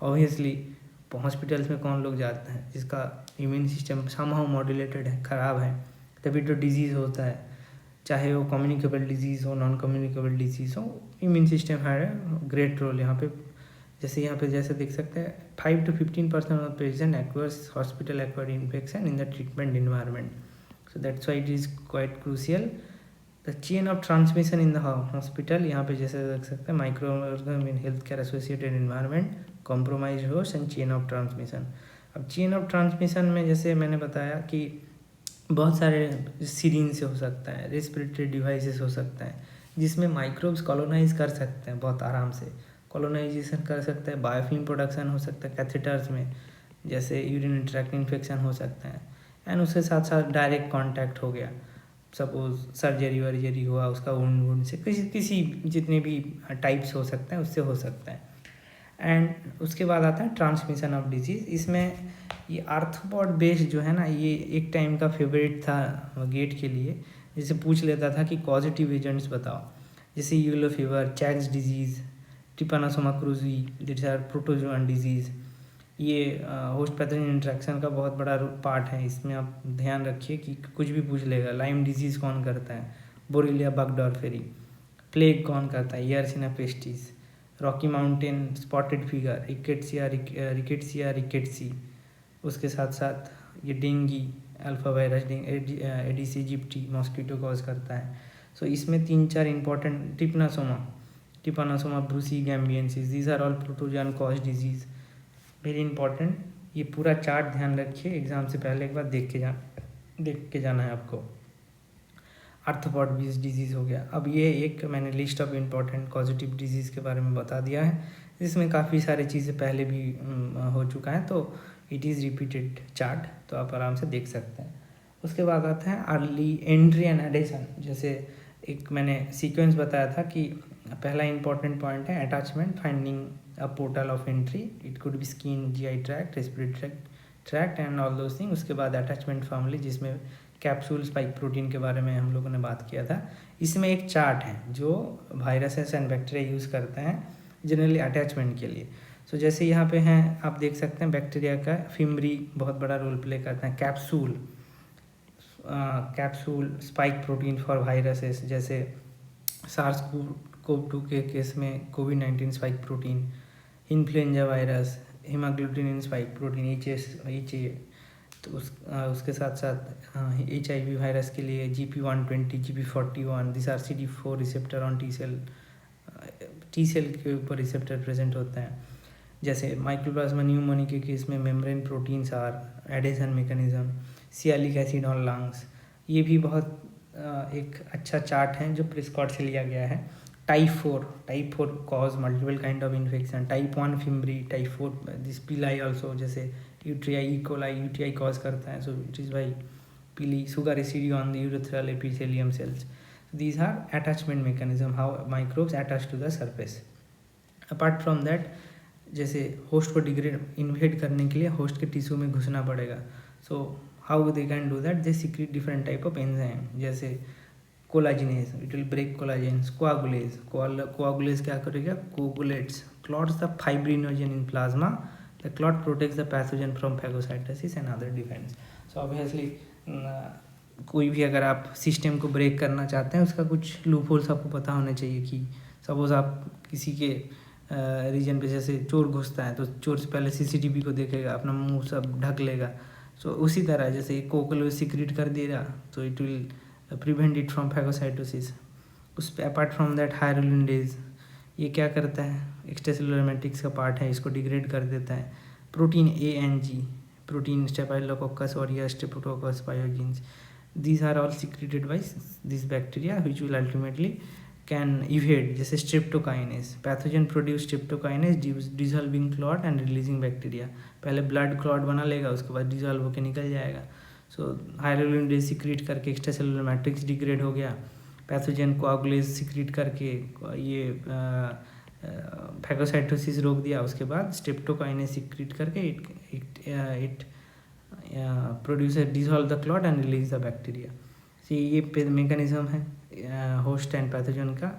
ऑब्वियसली हॉस्पिटल्स में कौन लोग जाते हैं जिसका इम्यून सिस्टम समहाउ मॉड्यूलेटेड है, ख़राब है, तभी तो डिजीज़ होता है, चाहे वो कम्युनिकेबल डिजीज़ हो, नॉन कम्युनिकेबल डिजीज़ हो। इम्यून सिस्टम है ग्रेट रोल यहाँ पे। जैसे देख सकते हैं 5 to 15% of patient acquires hospital acquired infection in the treatment environment, so that's why it is quite crucial. The chain of transmission in the hospital, यहाँ पे जैसे देख सकते हैं microorganism in health care associated environment, compromise host and chain of transmission. अब chain of transmission में जैसे मैंने बताया कि बहुत सारे सीरीन से हो सकता है, रेस्पिरेटरी डिवाइसेस हो सकता है, जिसमें माइक्रोब्स कॉलोनाइज कर सकते हैं बहुत आराम से, कॉलोनाइजेशन कर सकते हैं, बायोफिल्म प्रोडक्शन हो सकता है कैथेटर्स में, जैसे यूरिन ट्रैक्ट इन्फेक्शन हो सकता है, एंड उसके साथ साथ डायरेक्ट कांटेक्ट हो गया, सपोज सर्जरी वर्जरी हुआ उसका वुंड से किसी जितने भी टाइप्स हो सकते हैं उससे हो सकता है। एंड उसके बाद आता है ट्रांसमिशन ऑफ डिजीज़। इसमें ये आर्थ्रोपॉड बेस्ड जो है ना, ये एक टाइम का फेवरेट था गेट के लिए, जैसे पूछ लेता था कि पॉजिटिव एजेंट्स बताओ, जैसे yellow fever, Chagas disease, trypanosoma cruzi, this are protozoan disease. ये होस्ट पैथोजन इंटरेक्शन का बहुत बड़ा पार्ट है, इसमें आप ध्यान रखिए कि कुछ भी पूछ लेगा। लाइम डिजीज़ कौन करता है, बोरेलिया बगडॉर्फेरी। प्लेग कौन करता है, yersinia pestis. Rocky Mountain spotted fever, rickettsia rickettsii. उसके साथ साथ ये dengue, alpha virus, aedes aegypti mosquito cause करता है। सो इसमें 3-4 important, trypanosoma brucei gambiense, these are all protozoan cause disease, very important. ये पूरा चार्ट ध्यान रखिए, एग्जाम से पहले एक बार देख के जाना है आपको। आर्थ्रोपॉड बेस्ड डिजीज़ हो गया। अब ये एक मैंने list of important causative disease के बारे में बता दिया है, जिसमें काफ़ी सारी चीज़ें पहले भी हो चुका है, तो इट इज़ रिपीटेड चार्ट, तो आप आराम से देख सकते हैं। उसके बाद आता है अर्ली एंट्री एंड एडिशन। जैसे एक मैंने सीक्वेंस बताया था कि पहला इंपॉर्टेंट पॉइंट है attachment, finding a portal of entry, it could be skin, GI tract, respiratory tract and all those thing. उसके बाद अटैचमेंट फैमिली, जिसमें कैप्सूल स्पाइक प्रोटीन के बारे में हम लोगों ने बात किया था। इसमें एक चार्ट है जो वायरसेस एंड बैक्टीरिया यूज़ करते हैं जनरली अटैचमेंट के लिए। सो जैसे यहाँ पे हैं, आप देख सकते हैं बैक्टीरिया का फिमरी बहुत बड़ा रोल प्ले करता है। Capsule spike protein for viruses, जैसे सार्स कोव 2 के केस में कोविड-19 spike protein, influenza virus, haemagglutinin spike protein, HA। तो उसके साथ साथ HIV वायरस के लिए GP120, GP41, this are CD4 receptor on T cell के ऊपर रिसेप्टर प्रेजेंट होता है। जैसे माइक्रोप्लाज्मा न्यूमोनी के केस में membrane proteins are adhesion mechanism, sialic acid on lungs. ये भी बहुत एक अच्छा चार्ट है जो प्रिस्कॉट से लिया गया है। Type 4 cause multiple kind of infection, type 1 fimbriae, type 4 this pili also, जैसे यूटीआई कॉज करता है, so it is by pili, sugar residue on the urethral epithelium cells. These are attachment mechanism, how microbes attach to the surface. Apart from that, जैसे host को degrade invade करने के लिए host के tissue में घुसना पड़ेगा, so how they can do that, they secret different type of enzyme, जैसे collagenase, it will break collagens, coagulase क्या करेगा, coagulates clots the fibrinogen in plasma, the clot protects the pathogen from phagocytosis and other defence. So obviously कोई भी अगर आप system को break करना चाहते हैं, उसका कुछ लूप होल्स आपको पता होने चाहिए। कि सपोज आप किसी के रीजन पे जैसे चोर घुसता है, तो चोर से पहले CCTV को देखेगा, अपना मुंह सब ढक लेगा। सो उसी तरह जैसे कोकुलेज सीक्रेट कर देगा, तो it will prevent it from phagocytosis. उस पर अपार्ट फ्रॉम दैट हायरुलिनडेज, ये क्या करता है, एक्स्ट्रासेलुलर मैट्रिक्स का पार्ट है, इसको डिग्रेड कर देता है। प्रोटीन ANG, प्रोटीन स्टेफाइलोकोकस और या Streptococcus pyogenes, these are all secreted by this bacteria which will ultimately can evade, जैसे streptokinase, pathogen produce streptokinase dissolving clot and releasing bacteria, पहले blood clot बना लेगा, उसके बाद dissolve होकर निकल जाएगा। सो हायरुलिनडेज सीक्रेट करके एक्स्ट्रा सेलुलर मैट्रिक्स डिग्रेड हो गया, पैथोजन कोआगुलेज सीक्रेट करके ये फैगोसाइटोसिस रोक दिया, उसके बाद स्ट्रेप्टोकाइनेज सीक्रेट करके it producer dissolve the clot and release the bacteria. See ये मेकनिज़म है होस्ट एंड पैथोजन का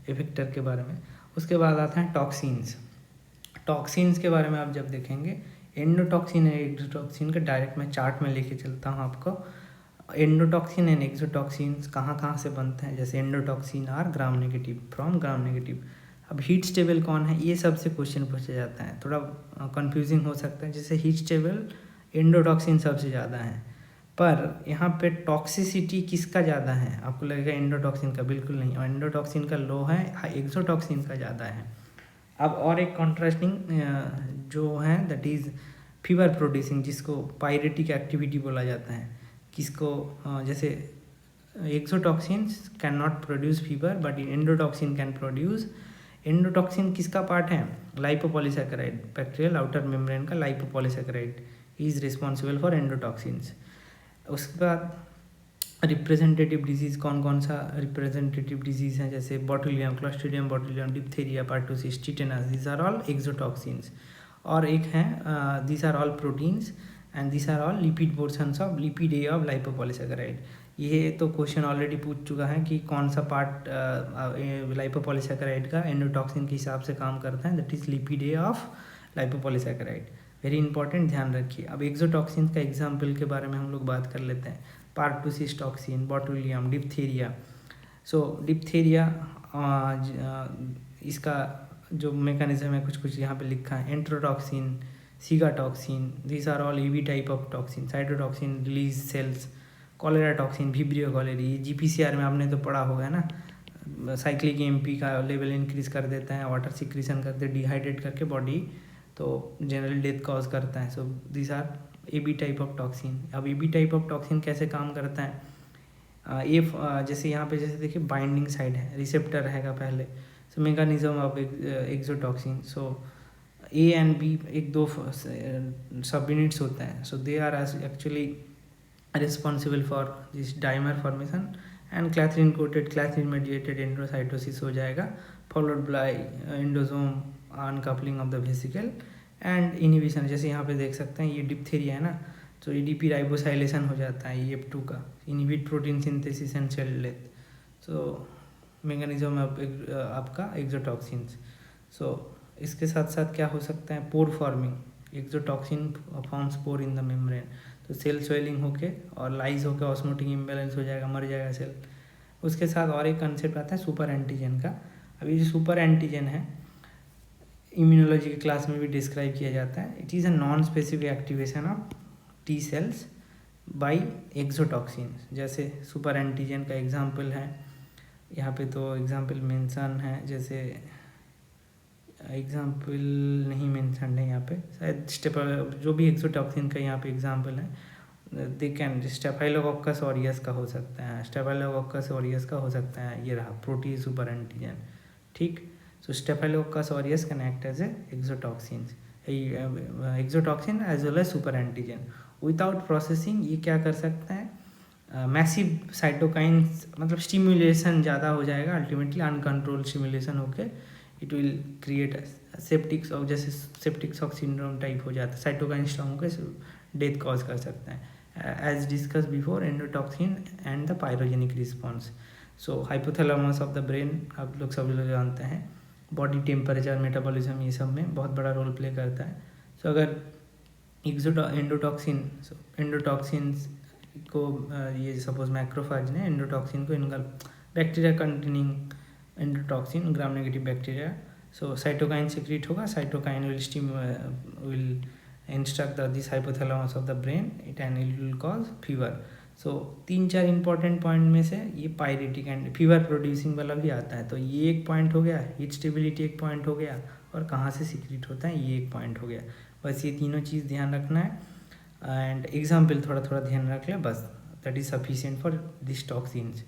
इफेक्टर के बारे में। उसके बाद आता है टॉक्सिन्स के बारे में आप जब देखेंगे, एंडोटॉक्सिन है एक्सोटॉक्सिन का, डायरेक्ट मैं चार्ट में लेके चलता हूँ आपको। एंडोटॉक्सिन एंड एक्सोटॉक्सिन्स कहाँ से बनते हैं, जैसे endotoxin are gram negative from gram negative. अब हीट स्टेबल कौन है, ये सबसे क्वेश्चन पूछा जाता है, थोड़ा कंफ्यूजिंग हो सकता है। जैसे हीट स्टेबल एंडोटॉक्सिन सबसे ज़्यादा है, पर यहाँ पे टॉक्सिसिटी किसका ज़्यादा है, आपको लगेगा एंडोटॉक्सिन का, बिल्कुल नहीं, एंडोटॉक्सिन का लो है, एक्सोटॉक्सिन का ज़्यादा है। अब और एक कॉन्ट्रास्टिंग जो है दैट इज़ फीवर प्रोड्यूसिंग, जिसको पायरेटिक एक्टिविटी बोला जाता है, किसको जैसे exotoxins can not produce fever but endotoxin can produce. Endotoxin किसका पार्ट है? लाइपोपॉलीसैकेराइड, बैक्टीरियल आउटर मेम्ब्रेन का लाइपोपॉलीसैकेराइड इज रिस्पॉन्सिबल फॉर एंडोटॉक्सिन्स। उसके बाद रिप्रेजेंटेटिव डिजीज़ कौन कौन सा रिप्रेजेंटेटिव डिजीज़ हैं? जैसे botulinum, clostridium botulinum, diphtheria, pertussis, tetanus, these are all exotoxins. और एक हैं these are all proteins and these are all lipid portions of lipid of lipopolysaccharide. ये तो क्वेश्चन ऑलरेडी पूछ चुका है कि कौन सा पार्ट लाइपोपॉलीसैकेराइड का एंडोटॉक्सिन के हिसाब से काम करता है, that is lipid of lipopolysaccharide. Very important, ध्यान रखिए। अब एक्सोटॉक्सिन का एग्जाम्पल के बारे में हम लोग बात कर लेते हैं। पार्टोसिस टॉक्सिन, बॉटुलियम, डिप्थीरिया। सो डिप्थीरिया इसका जो मैकेनिज्म है कुछ कुछ यहाँ पे लिखा है। Enterotoxin, shiga toxin, these are all EV type of toxin. Cytotoxin release cells, cholera toxin, vibrio cholerae. GPCR में आपने तो पढ़ा होगा ना, साइक्लिक एमपी का लेवल इंक्रीज कर देता है, वाटर सिक्रीशन करते, डिहाइड्रेट करके बॉडी, तो जनरल डेथ कॉज करता है। So these are AB type of toxin. अब एबी टाइप ऑफ टॉक्सिन कैसे काम करता है? जैसे यहाँ पे जैसे देखिए बाइंडिंग साइड है, रिसेप्टर रहेगा पहले। So mechanism of exotoxin. So A and B एक दो सब यूनिट्स होते हैं। So they are actually responsible for this dimer formation and clathrin coated clathrin mediated endocytosis हो जाएगा, followed by endosome uncoupling of the vesicle and inhibition. जैसे यहाँ पे देख सकते हैं ये डिप्थीरिया है ना, तो एडीपी राइबोसाइलेशन हो जाता है EF2 का, inhibit protein synthesis and cell death. So mechanism आपका एक्सोटॉक्सिन्स। सो इसके साथ साथ क्या हो सकता है? Pore forming. Exotoxin forms pore in the membrane, तो सेल स्वेलिंग होके और लाइज होके ऑस्मोटिक इम्बैलेंस हो जाएगा, मर जाएगा सेल। उसके साथ और एक कंसेप्ट आता है सुपर एंटीजन का। अभी जो सुपर एंटीजन है इम्यूनोलॉजी के क्लास में भी डिस्क्राइब किया जाता है। It is a non specific activation of T cells by exotoxin. जैसे सुपर एंटीजन का एग्जांपल है यहाँ पे, तो एग्जांपल मेंशन है, जैसे एग्जांपल नहीं मेंशन है यहाँ पे, शायद जो भी एक्सोटॉक्सिन का यहाँ पे एग्जांपल है, दे कैन स्टेफाइलोकोकस ऑरियस का हो सकता है, स्टेफाइलोकोकस ऑरियस का हो सकता है, ये रहा प्रोटी सुपर एंटीजन। ठीक, so staphylococcus aureus can act as a exotoxin as well as super antigen. Without processing ये क्या कर सकता है? मैसिव साइटोकाइंस, मतलब स्टिमुलेशन ज़्यादा हो जाएगा, अल्टीमेटली अनकंट्रोल स्टिमुलेशन होके it will create septic shock, जैसे सेप्टिक शॉक सिंड्रोम टाइप हो जाता है, साइटोकाइन स्टॉर्म होकर डेथ कॉज कर सकता है। As discuss before, endotoxin and the pyrogenic response. So hypothalamus of the brain आप लोग सभी लोग जानते हैं, बॉडी टेम्परेचर, मेटाबॉलिज्म, ये सब में बहुत बड़ा रोल प्ले करता है। सो अगर एंडोटॉक्सिन को ये सपोज मैक्रोफेज ने एंडोटॉक्सिन को bacteria containing endotoxin, gram negative bacteria, so cytokine secrete होगा, cytokine will instruct this hypothalamus of the brain, it and it will cause fever. So 3-4 important point में से ये पायरेटिक एंड फीवर प्रोड्यूसिंग वाला भी आता है। तो ये एक पॉइंट हो गया, हीट स्टेबिलिटी एक पॉइंट हो गया, और कहाँ से सिक्रीट होता है ये एक पॉइंट हो गया। बस ये तीनों चीज़ ध्यान रखना है एंड एग्जाम्पल थोड़ा थोड़ा ध्यान रख लें, बस that is sufficient for this toxins.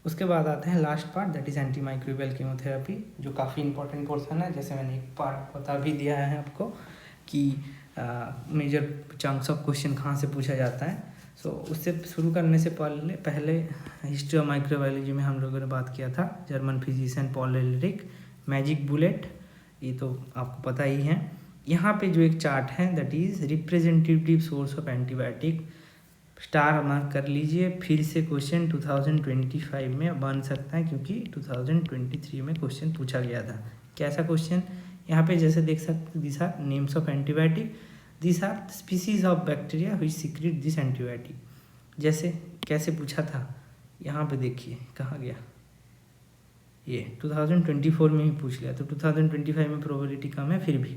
उसके बाद आते हैं last part, that is anti microbial chemotherapy, जो काफ़ी इंपॉर्टेंट पोर्सन है। जैसे मैंने एक पार्ट बता भी दिया है आपको कि मेजर चंक्स ऑफ क्वेश्चन कहाँ से पूछा जाता है। सो उससे शुरू करने से पहले हिस्ट्री ऑफ माइक्रोबायोलॉजी में हम लोगों ने बात किया था, German physician Paul Ehrlich, magic bullet, ये तो आपको पता ही है। यहाँ पे जो एक चार्ट है that is representative source of antibiotic, star mark कर लीजिए। फिर से क्वेश्चन 2025 में बन सकता है, क्योंकि 2023 में क्वेश्चन पूछा गया था। कैसा क्वेश्चन? यहाँ पे जैसे देख सकते, this are names of antibiotic, this are species of bacteria which secrete this antibiotic. जैसे कैसे पूछा था, यहाँ पे देखिए कहाँ गया, ये 2024 में ही पूछ लिया, तो 2025 में प्रोबेबिलिटी कम है। फिर भी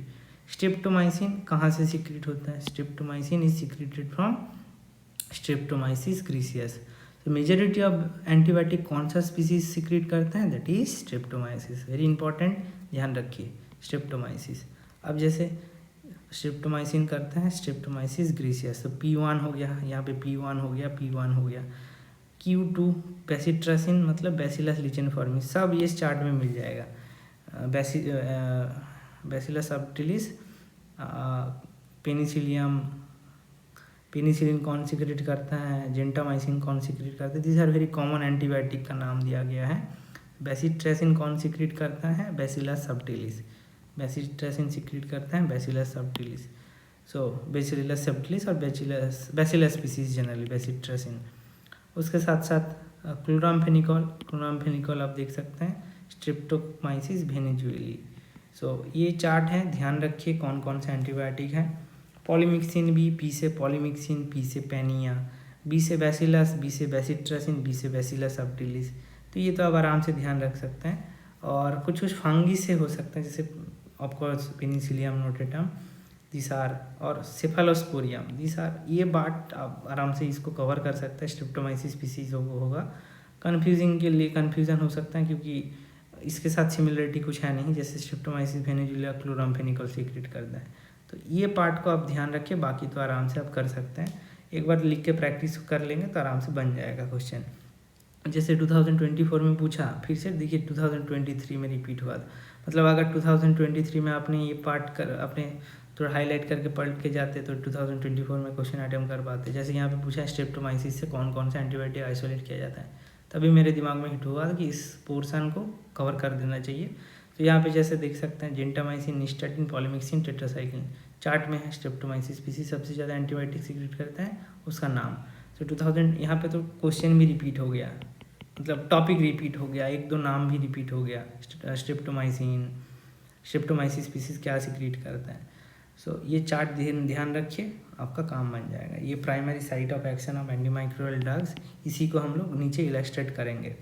स्ट्रेप्टोमाइसिन कहाँ से सीक्रेट होता है? Streptomycin is secreted from streptomyces griseus. तो मेजॉरिटी ऑफ एंटीबायोटिक कौन सा स्पीसीज सीक्रेट करते हैं? That is Streptomyces. Very important, ध्यान रखिए, स्ट्रेप्टोमाइसिस। अब जैसे स्ट्रिप्टोमाइसिन करते हैं स्ट्रिप्टोमाइसिस ग्रीसियस। तो P1 हो गया, यहाँ पे P1 हो गया, P1 हो गया। Q2 बेसिट्रासिन मतलब बैसिलस लिचेनफॉर्मिस, सब ये इस चार्ट में मिल जाएगा। बैसिलस सबटिलिस, पेनिसिलिन कौन सीक्रेट करता है, जेंटामाइसिन कौन सीक्रेट करता है, this are very common antibiotic का नाम दिया गया है। बेसिट्रासिन कौन सीक्रेट करता है, बैसिलस सबटिलिस, बेसिट्रासिन सीक्रेट करता है बैसिलस सबटिलिस। सो बैसिलस सबटिलिस और बैसिलस स्पीसीज जनरली बेसिट्रासिन। उसके साथ साथ क्लोरामफेनिकॉल आप देख सकते हैं, स्ट्रिप्टोमाइसिस वेनेजुएली। सो ये चार्ट है, ध्यान रखिए कौन कौन से एंटीबायोटिक हैं। पॉलीमिक्सिन भी, पी से पॉलीमिक्सिन, पी से पेनिया, बी से बैसिलस, बी से बेसिट्रासिन, बी से बैसिलस सबटिलिस। तो ये तो आप आराम से ध्यान रख सकते हैं। और कुछ कुछ फंगी से हो सकता है, जैसे of course penicillium notatum, this are, और सेफालोस्पोरियम, दिस आर। ये बात आप आराम से इसको कवर कर सकते हैं, स्ट्रिप्टोमाइसिस स्पीसीज होगा। कन्फ्यूजिंग के लिए कन्फ्यूज़न हो सकता है क्योंकि इसके साथ सिमिलरिटी कुछ है नहीं, जैसे स्ट्रिप्टोमाइसिस वेनेजुएला क्लोरामफेनिकॉल सीक्रेट करता है। तो ये पार्ट को आप ध्यान रखिए, बाकी तो आराम से आप कर सकते हैं। एक बार लिख के प्रैक्टिस कर लेंगे तो आराम से बन जाएगा क्वेश्चन। जैसे 2024 में पूछा, फिर से देखिए 2023 में रिपीट हुआ था। मतलब अगर 2023 में आपने ये पार्ट आपने थोड़ा हाईलाइट करके पढ़ के जाते तो 2024 में क्वेश्चन अटेम्प्ट कर पाते। जैसे यहाँ पे पूछा है स्ट्रेप्टोमाइसिस से कौन कौन सा एंटीबायोटिक आइसोलेट किया जाता है, तभी मेरे दिमाग में हिट हुआ कि इस पोर्शन को कवर कर देना चाहिए। तो यहाँ पे जैसे देख सकते हैं gentamicin, nystatin, polymyxin, tetracycline, chart में है स्ट्रेप्टोमाइसिस स्पीसीज सबसे ज़्यादा एंटीबायोटिक सीक्रेट करता है, उसका नाम। तो 2000 यहाँ पे तो क्वेश्चन भी रिपीट हो गया, मतलब टॉपिक रिपीट हो गया, एक दो नाम भी रिपीट हो गया। स्ट्रेप्टोमाइसिस स्पीसीज क्या सीक्रेट करता है। सो ये चार्ट ध्यान रखिए, आपका काम बन जाएगा। ये primary site of action of antimicrobial drugs, इसी को हम लोग नीचे इलस्ट्रेट करेंगे।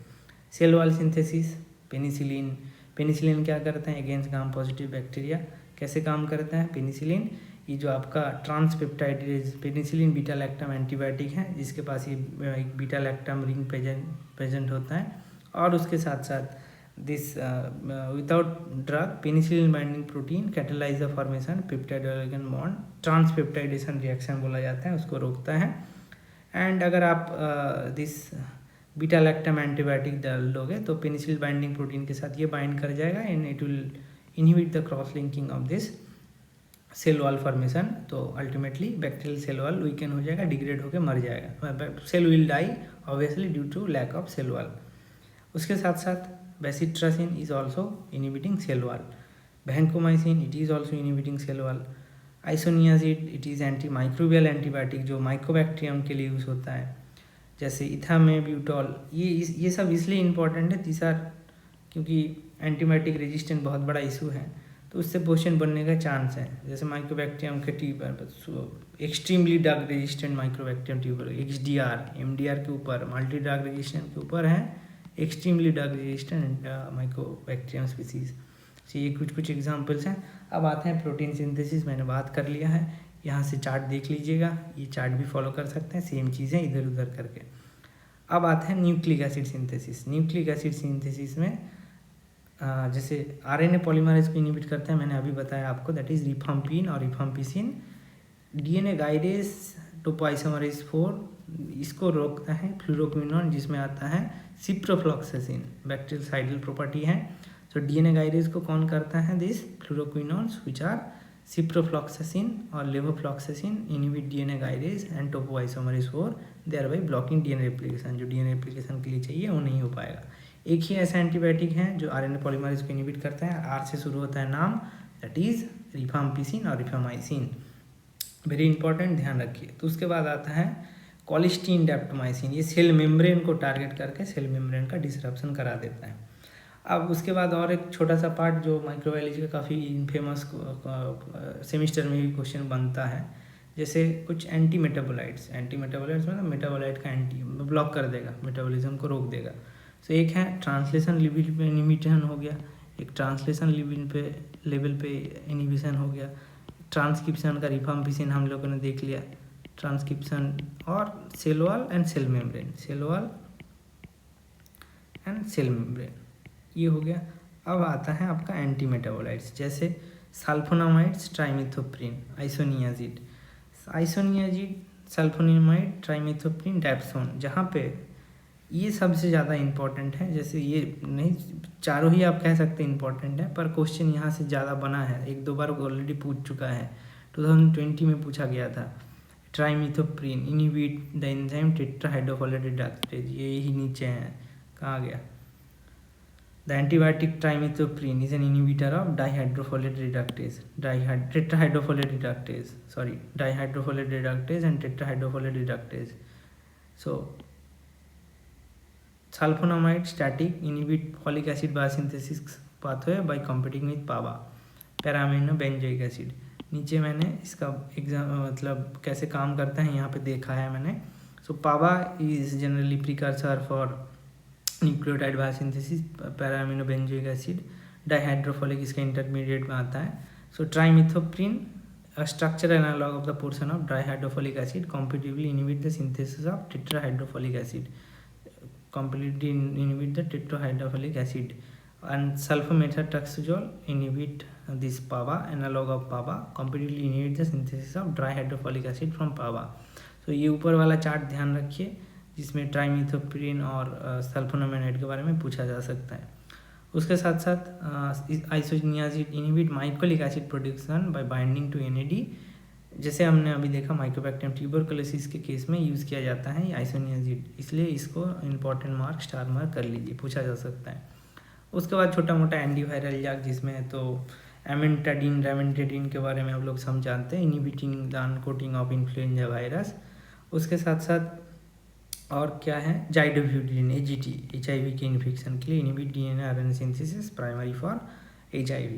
सेल वॉल सिंथेसिस, पेनिसिलिन क्या करते हैं अगेंस्ट ग्राम पॉजिटिव बैक्टीरिया, कैसे काम करता है पेनिसिलिन। ये जो आपका ट्रांसपेप्टाइड, पेनिसिलिन बीटा लैक्टम एंटीबायोटिक है, जिसके पास ये एक बीटा लैक्टम रिंग प्रेजेंट होता है। और उसके साथ साथ this without drug penicillin binding protein catalyse the formation peptide organ bond, transpeptidation reaction बोला जाता है, उसको रोकता है। एंड अगर आप दिस बीटा लैक्टम एंटीबायोटिक डाल दोगे तो पेनिसिलिन बाइंडिंग प्रोटीन के साथ ये बाइंड कर जाएगा and it will inhibit the cross linking of this cell wall formation. तो ultimately bacterial cell wall weaken हो जाएगा, डिग्रेड होकर मर जाएगा, cell will die obviously due to lack of cell wall. उसके साथ साथ bacitracin is also inhibiting cell wall, vancomycin it is also inhibiting cell wall, isoniazid it is anti microbial antibiotic जो mycobacterium के लिए use होता है, जैसे इथामेब्यूटॉल। ये सब इसलिए इम्पॉर्टेंट है तीसरा, क्योंकि एंटीबायोटिक रेजिस्टेंट बहुत बड़ा इशू है, तो उससे क्वेश्चन बनने का चांस है। जैसे माइकोबैक्टीरियम के tuber, extremely drug resistant Mycobacterium tuber, XDR MDR के ऊपर, मल्टी ड्रग रेजिस्टेंट के ऊपर है extremely drug resistant Mycobacterium species. तो ये कुछ एग्जांपल्स हैं। अब आते हैं प्रोटीन सिंथेसिस, मैंने बात कर लिया है, यहाँ से चार्ट देख लीजिएगा, ये चार्ट भी फॉलो कर सकते हैं, सेम चीज़ें इधर उधर करके। अब आते हैं nucleic acid synthesis. Nucleic acid synthesis में जैसे RNA पॉलीमरेज को इनहिबिट करते हैं, मैंने अभी बताया आपको, दैट इज रिफाम्पिन और रिफाम्पिसिन। DNA गाइडेज टोपोआइसोमरेज 4 इसको रोकता है, फ्लूरोक्विनोन जिसमें आता है सिप्रोफ्लॉक्सासिन, बैक्टीरियोसाइडल प्रॉपर्टी है। तो DNA गाइडेज को कौन करता है, this fluoroquinolones which are ciprofloxacin और लेवोफ्लॉक्सासिन इनहिबिट DNA गाइडेज and topoisomerase 4 thereby blocking DNA replication. जो DNA रेप्लिकेशन के लिए चाहिए वो नहीं हो पाएगा। एक ही ऐसा एंटीबायोटिक है जो RNA पॉलीमरेज को इनहिबिट करता है, R से शुरू होता है नाम, दैट इज रिफाम्पिसिन और रिफामाइसिन, वेरी इंपॉर्टेंट, ध्यान रखिए। तो उसके बाद आता है कोलिस्टीन डेप्टोमाइसिन, ये सेल मेम्ब्रेन को टारगेट करके सेल मेम्ब्रेन का डिसरप्शन करा देता है। अब उसके बाद और एक छोटा सा पार्ट जो माइक्रोबायोलॉजी का काफ़ी फेमस सेमिस्टर में भी क्वेश्चन बनता है, जैसे कुछ एंटी मेटाबोलाइट्स मतलब मेटाबोलाइट का एंटी ब्लॉक कर देगा, मेटाबॉलिज्म को रोक देगा। तो एक है ट्रांसलेशन लेवल पे इनहिबिशन हो गया, एक ट्रांसलेशन लेवल पे इनहिबिशन हो गया, ट्रांसक्रिप्शन का रिफाम्पिसिन हम लोगों ने देख लिया, ट्रांसक्रिप्शन और cell wall and cell membrane, cell wall and cell membrane, ये हो गया। अब आता है आपका एंटी मेटाबोलाइट्स, जैसे sulfonamides, trimethoprim, isoniazid, sulfonamide, trimethoprim, dapsone, जहाँ पे ये सबसे ज़्यादा इम्पॉर्टेंट है। जैसे ये नहीं, चारों ही आप कह सकते हैं इम्पॉर्टेंट है, पर क्वेश्चन यहाँ से ज़्यादा बना है, एक दो बार ऑलरेडी पूछ चुका है, 2020 में पूछा गया था। Trimethoprim inhibit the enzyme tetrahydrofolate reductase, ये ही नीचे है, कहाँ गया। The antibiotic trimethoprim is an inhibitor of dihydrofolate reductase, tetrahydrofolate reductase, sorry, dihydrofolate reductase and tetrahydrofolate reductase. So sulfonamide static inhibit folic acid biosynthesis pathway by competing with PABA, para amino benzoic acid. नीचे मैंने इसका exam मतलब कैसे काम करता है यहाँ पे देखा है मैंने। So PABA is generally precursor for nucleotide biosynthesis, para amino benzoic acid, dihydrofolic इसका इंटरमीडिएट में आता है। So trimethoprim structure analogue of the portion of dihydrofolic acid competitively inhibit the synthesis of tetrahydrofolic acid, completely inhibit the tetrahydrofolate acid, and sulfamethotrexazole inhibit this PABA, analog of PABA, completely inhibit the synthesis of dihydrofolic acid from PABA. So ये ऊपर वाला chart ध्यान रखिए, जिसमें ट्राइमिथोप्रिन और sulphonamide के बारे में पूछा जा सकता है। उसके साथ साथ isoniazid inhibit mycolic acid production by binding to NAD, जैसे हमने अभी देखा माइकोबैक्टीरियम ट्यूबरकुलोसिस के केस में यूज़ किया जाता है आइसोनियाजिड, इसलिए इसको इंपॉर्टेंट मार्क स्टार मार्क कर लीजिए, पूछा जा सकता है। उसके बाद छोटा मोटा एंटीवायरल जाग, जिसमें तो एमेंटाडिन, रेमेंटेडिन के बारे में आप लोग सब जानते हैं, inhibiting the uncoating of influenza virus. उसके साथ साथ और क्या है, जाइडोब्यूटिन, AGT, HIV के इन्फेक्शन के लिए inhibit DNA RNA synthesis primary for HIV,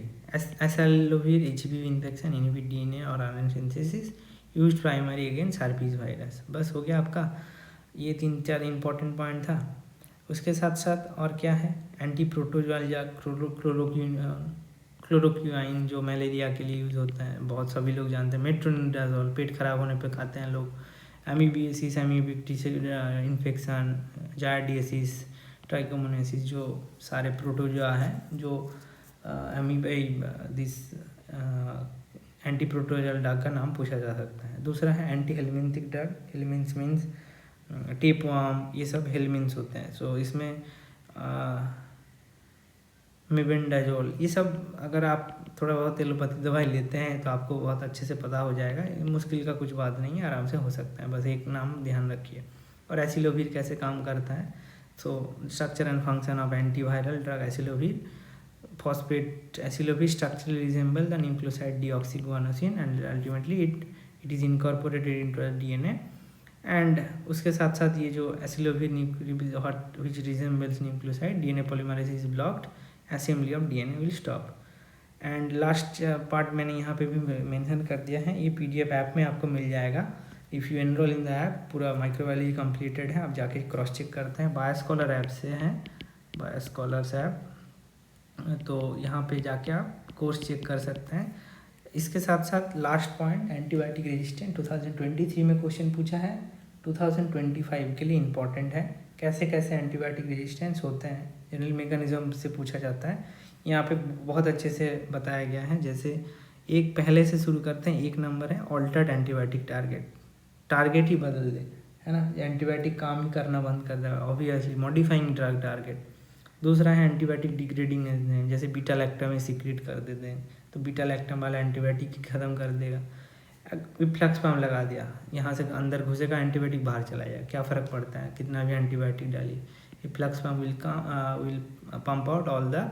acyclovir HBV infection inhibit DNA और RNA synthesis used primary against herpes virus. बस हो गया आपका, ये 3-4 इंपॉर्टेंट पॉइंट था। उसके साथ साथ और क्या है, एंटी प्रोटोजोल या क्लोरोक्विनाइन जो मलेरिया के लिए यूज़ होता है, बहुत सभी लोग जानते हैं। मेट्रोनिडाजोल पेट खराब होने पे खाते हैं लोग। एमीबियासिस, एमीबिक्टिस इन्फेक्शन, जार्डियासिस, ट्राइकोमोनासिस, जो सारे प्रोटोजोआ हैं जो दिस एंटी प्रोटोजोल ड्रग का नाम पूछा जा सकता है। दूसरा है anti helminthic drug, helminths means tapeworm, ये सब हेलमिंथ्स होते हैं। सो इसमें मेबेंडाजोल, ये सब अगर आप थोड़ा बहुत एलोपैथी दवाई लेते हैं तो आपको बहुत अच्छे से पता हो जाएगा, मुश्किल का कुछ बात नहीं है, आराम से हो सकता है, बस एक नाम ध्यान रखिए। और एसिलोविर कैसे काम करता है, so structure and function of antiviral drug acyclovir, phosphate acyloviir structurally resemble the nucleoside deoxyguanosine and ultimately it is incorporated into the DNA। and उसके साथ साथ ये जो acyloviir which resembles nucleoside, DNA polymerase is blocked, assembly of DNA will stop। and last part मैंने यहाँ पे भी mention कर दिया है, ये PDF ऐप में आपको मिल जाएगा। If you enrol in the app, पूरा माइक्रोबायोलॉजी कंप्लीटेड है, आप जाके क्रॉस चेक करते हैं, बायोस्कॉलर ऐप से हैं, बायोस्कॉलर्स ऐप, तो यहाँ पे जाके आप कोर्स चेक कर सकते हैं। इसके साथ साथ लास्ट पॉइंट, एंटीबायोटिक रेजिस्टेंट 2023 में क्वेश्चन पूछा है, 2025 के लिए इम्पॉर्टेंट है। कैसे कैसे एंटीबायोटिक रेजिस्टेंस होते हैं, जनरल मेकानिज्म से पूछा जाता है, यहाँ पे बहुत अच्छे से बताया गया है। जैसे एक पहले से शुरू करते हैं, एक नंबर है ऑल्टर्ड एंटीबायोटिक टारगेट ही बदल दे, है ना, एंटीबायोटिक काम ही करना बंद कर देगा, ऑब्वियसली मॉडिफाइंग ड्रग टारगेट। दूसरा है एंटीबायोटिक डिग्रेडिंग एंजाइम, जैसे बीटा लैक्टम सिक्रेट कर देते हैं, तो बीटा लैक्टम वाला एंटीबायोटिक ही खत्म कर देगा। इफ्लक्स पम्प लगा दिया, यहाँ से अंदर घुसेगा, एंटीबायोटिक बाहर चला जाएगा, क्या फ़र्क पड़ता है, कितना भी एंटीबायोटिक डालिए, efflux pump will pump out all the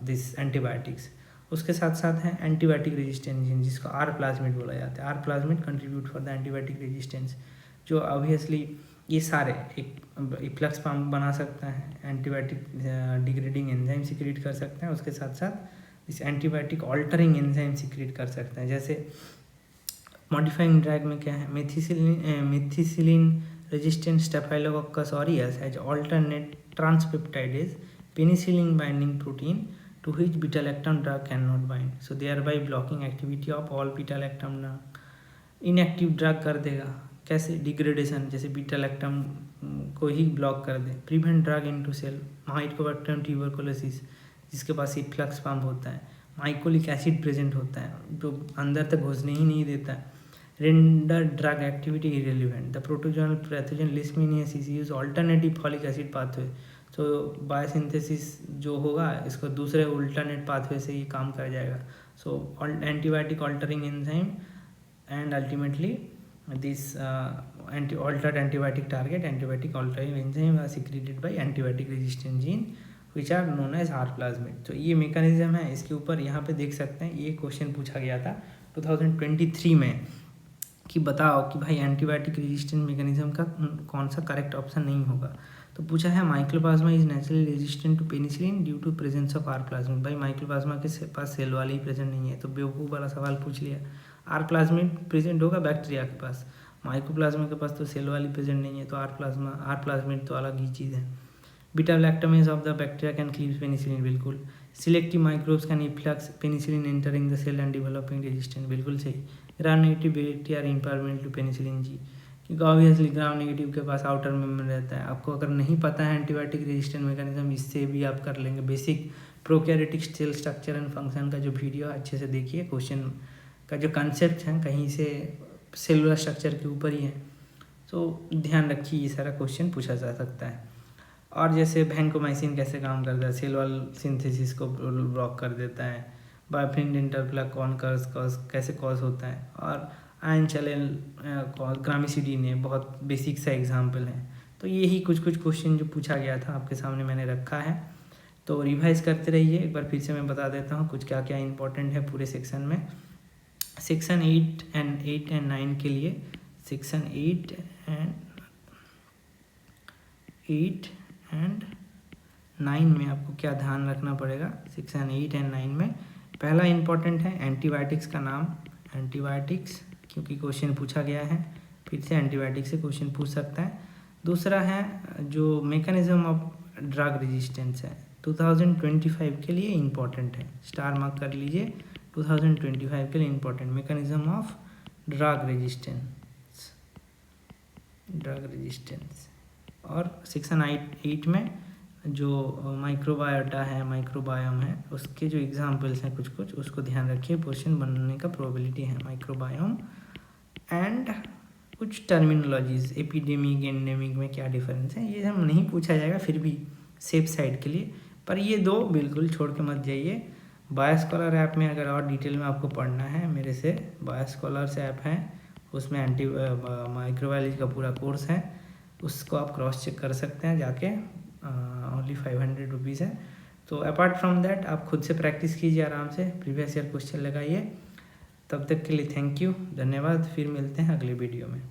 this antibiotics. उसके साथ साथ है एंटीबायोटिक रेजिस्टेंस, जिसको आर प्लाज्मिड बोला जाता है। R plasmid contribute for the antibiotic resistance, जो ऑब्वियसली ये सारे एक इफ्लक्स पम्प बना सकता है, एंटीबायोटिक डिग्रेडिंग एंजाइम सिक्रेट कर सकते हैं, उसके साथ साथ इस एंटीबायोटिक ऑल्टरिंग एंजाइम सिक्रेट कर सकते हैं। जैसे मॉडिफाइंग ड्रग में क्या है, methicillin resistant staphylococcus aureus as alternate transpeptidase penicillin binding protein to which beta lactam drug cannot bind, so thereby blocking activity of all beta lactam inactive drug कर देगा। कैसे, डिग्रेडेशन, जैसे बीटा लैक्टम को ही block कर दे। Prevent drug into cell, mycobacterium tuberculosis जिसके पास इफ्लक्स पम्प होता है, माइकोलिक एसिड प्रेजेंट होता है जो अंदर तक घुसने ही नहीं देता है। Render drug activity irrelevant, the protozoal pathogen leishmaniasis use alternative folic acid pathway. तो बायोसिंथेसिस जो होगा इसको दूसरे अल्टरनेट पाथवे से ये काम कर जाएगा। So antibiotic altering enzyme and ultimately this altered antibiotic target antibiotic altering enzyme are secreted by antibiotic resistant gene which are known as R plasmid। तो ये मेकानिज्म है। इसके ऊपर यहाँ पे देख सकते हैं ये क्वेश्चन पूछा गया था 2023 में कि बताओ कि भाई एंटीबायोटिक रेजिस्टेंट मेकानिज्म का कौन सा करेक्ट ऑप्शन नहीं होगा। तो पूछा है mycoplasma is naturally resistant to penicillin due to presence of R plasmid. भाई माइक्रोप्लाज्मा के पास सेल वाले ही प्रेजेंट नहीं है तो बेवकूफ़ वाला सवाल पूछ लिया। आर प्लाज्मिड प्रेजेंट होगा बैक्टीरिया के पास, माइक्रोप्लाज्मा के पास तो सेल वाली प्रेजेंट नहीं है तो आर प्लाज्मिड तो अलग ही चीज़ है। Beta lactamase of the bacteria can cleave penicillin, बिल्कुल। Selective microbes can efflux penicillin entering the cell and developing resistance, बिल्कुल सही। Gram negative bacteria are impermeable to penicillin G, क्योंकि ऑब्वियसली ग्राम नेगेटिव के पास आउटर मेम्ब्रेन रहता है। आपको अगर नहीं पता है एंटीबायोटिक रेजिस्टेंट मैकेनिज्म, इससे भी आप कर लेंगे। Basic prokaryotic cell structure and function का जो वीडियो अच्छे से देखिए, क्वेश्चन का जो कंसेप्ट है कहीं से सेलुलर स्ट्रक्चर के ऊपर ही है, तो ध्यान रखिए ये सारा क्वेश्चन पूछा जा सकता है। और जैसे वैंकोमाइसिन कैसे काम करता है, सेल वॉल सिंथेसिस को ब्लॉक कर देता है। बायोफ्रिन इंटरप्लक कैसे कॉज होता है, और आयन चैनल ग्रामिसिडीन ने बहुत बेसिक सा एग्जाम्पल है। तो यही कुछ क्वेश्चन जो पूछा गया था आपके सामने मैंने रखा है, तो रिवाइज करते रहिए। एक बार फिर से मैं बता देता हूँ कुछ क्या क्या इंपॉर्टेंट है पूरे सेक्शन में। सेक्शन 8 एंड 9 के लिए, सेक्शन 8 एंड 9 में आपको क्या ध्यान रखना पड़ेगा। सेक्शन 8 एंड 9 में पहला इंपॉर्टेंट है एंटीबायोटिक्स का नाम, एंटीबायोटिक्स, क्योंकि क्वेश्चन पूछा गया है, फिर से एंटीबायोटिक से क्वेश्चन पूछ सकता है। दूसरा है जो मैकेनिज्म ऑफ ड्रग रेजिस्टेंस है, 2025 के लिए इम्पॉर्टेंट है, स्टार मार्क कर लीजिए। 2025 के लिए important mechanism of drug resistance. और सेक्शन 8 में जो माइक्रोबायोटा है, माइक्रोबायोम है, उसके जो एग्जाम्पल्स हैं कुछ उसको ध्यान रखिए, क्वेश्चन बनने का प्रोबेबिलिटी है। माइक्रोबायोम एंड कुछ टर्मिनोलॉजीज, एपिडेमिक एंडेमिक में क्या डिफरेंस है, ये हम नहीं पूछा जाएगा, फिर भी सेफ साइड के लिए। पर ये दो बिल्कुल छोड़ के मत जाइए। बायोस्कॉलर ऐप में अगर और डिटेल में आपको पढ़ना है, मेरे से बायोस्कॉलर्स ऐप है, उसमें माइक्रोबायोलॉजी का पूरा कोर्स है, उसको आप क्रॉस चेक कर सकते हैं जाके। ओनली 500 रुपीज़ है। तो अपार्ट फ्रॉम दैट आप खुद से प्रैक्टिस कीजिए आराम से, प्रीवियस ईयर क्वेश्चन लगाइए। तब तक के लिए थैंक यू, धन्यवाद। फिर मिलते हैं अगले वीडियो में।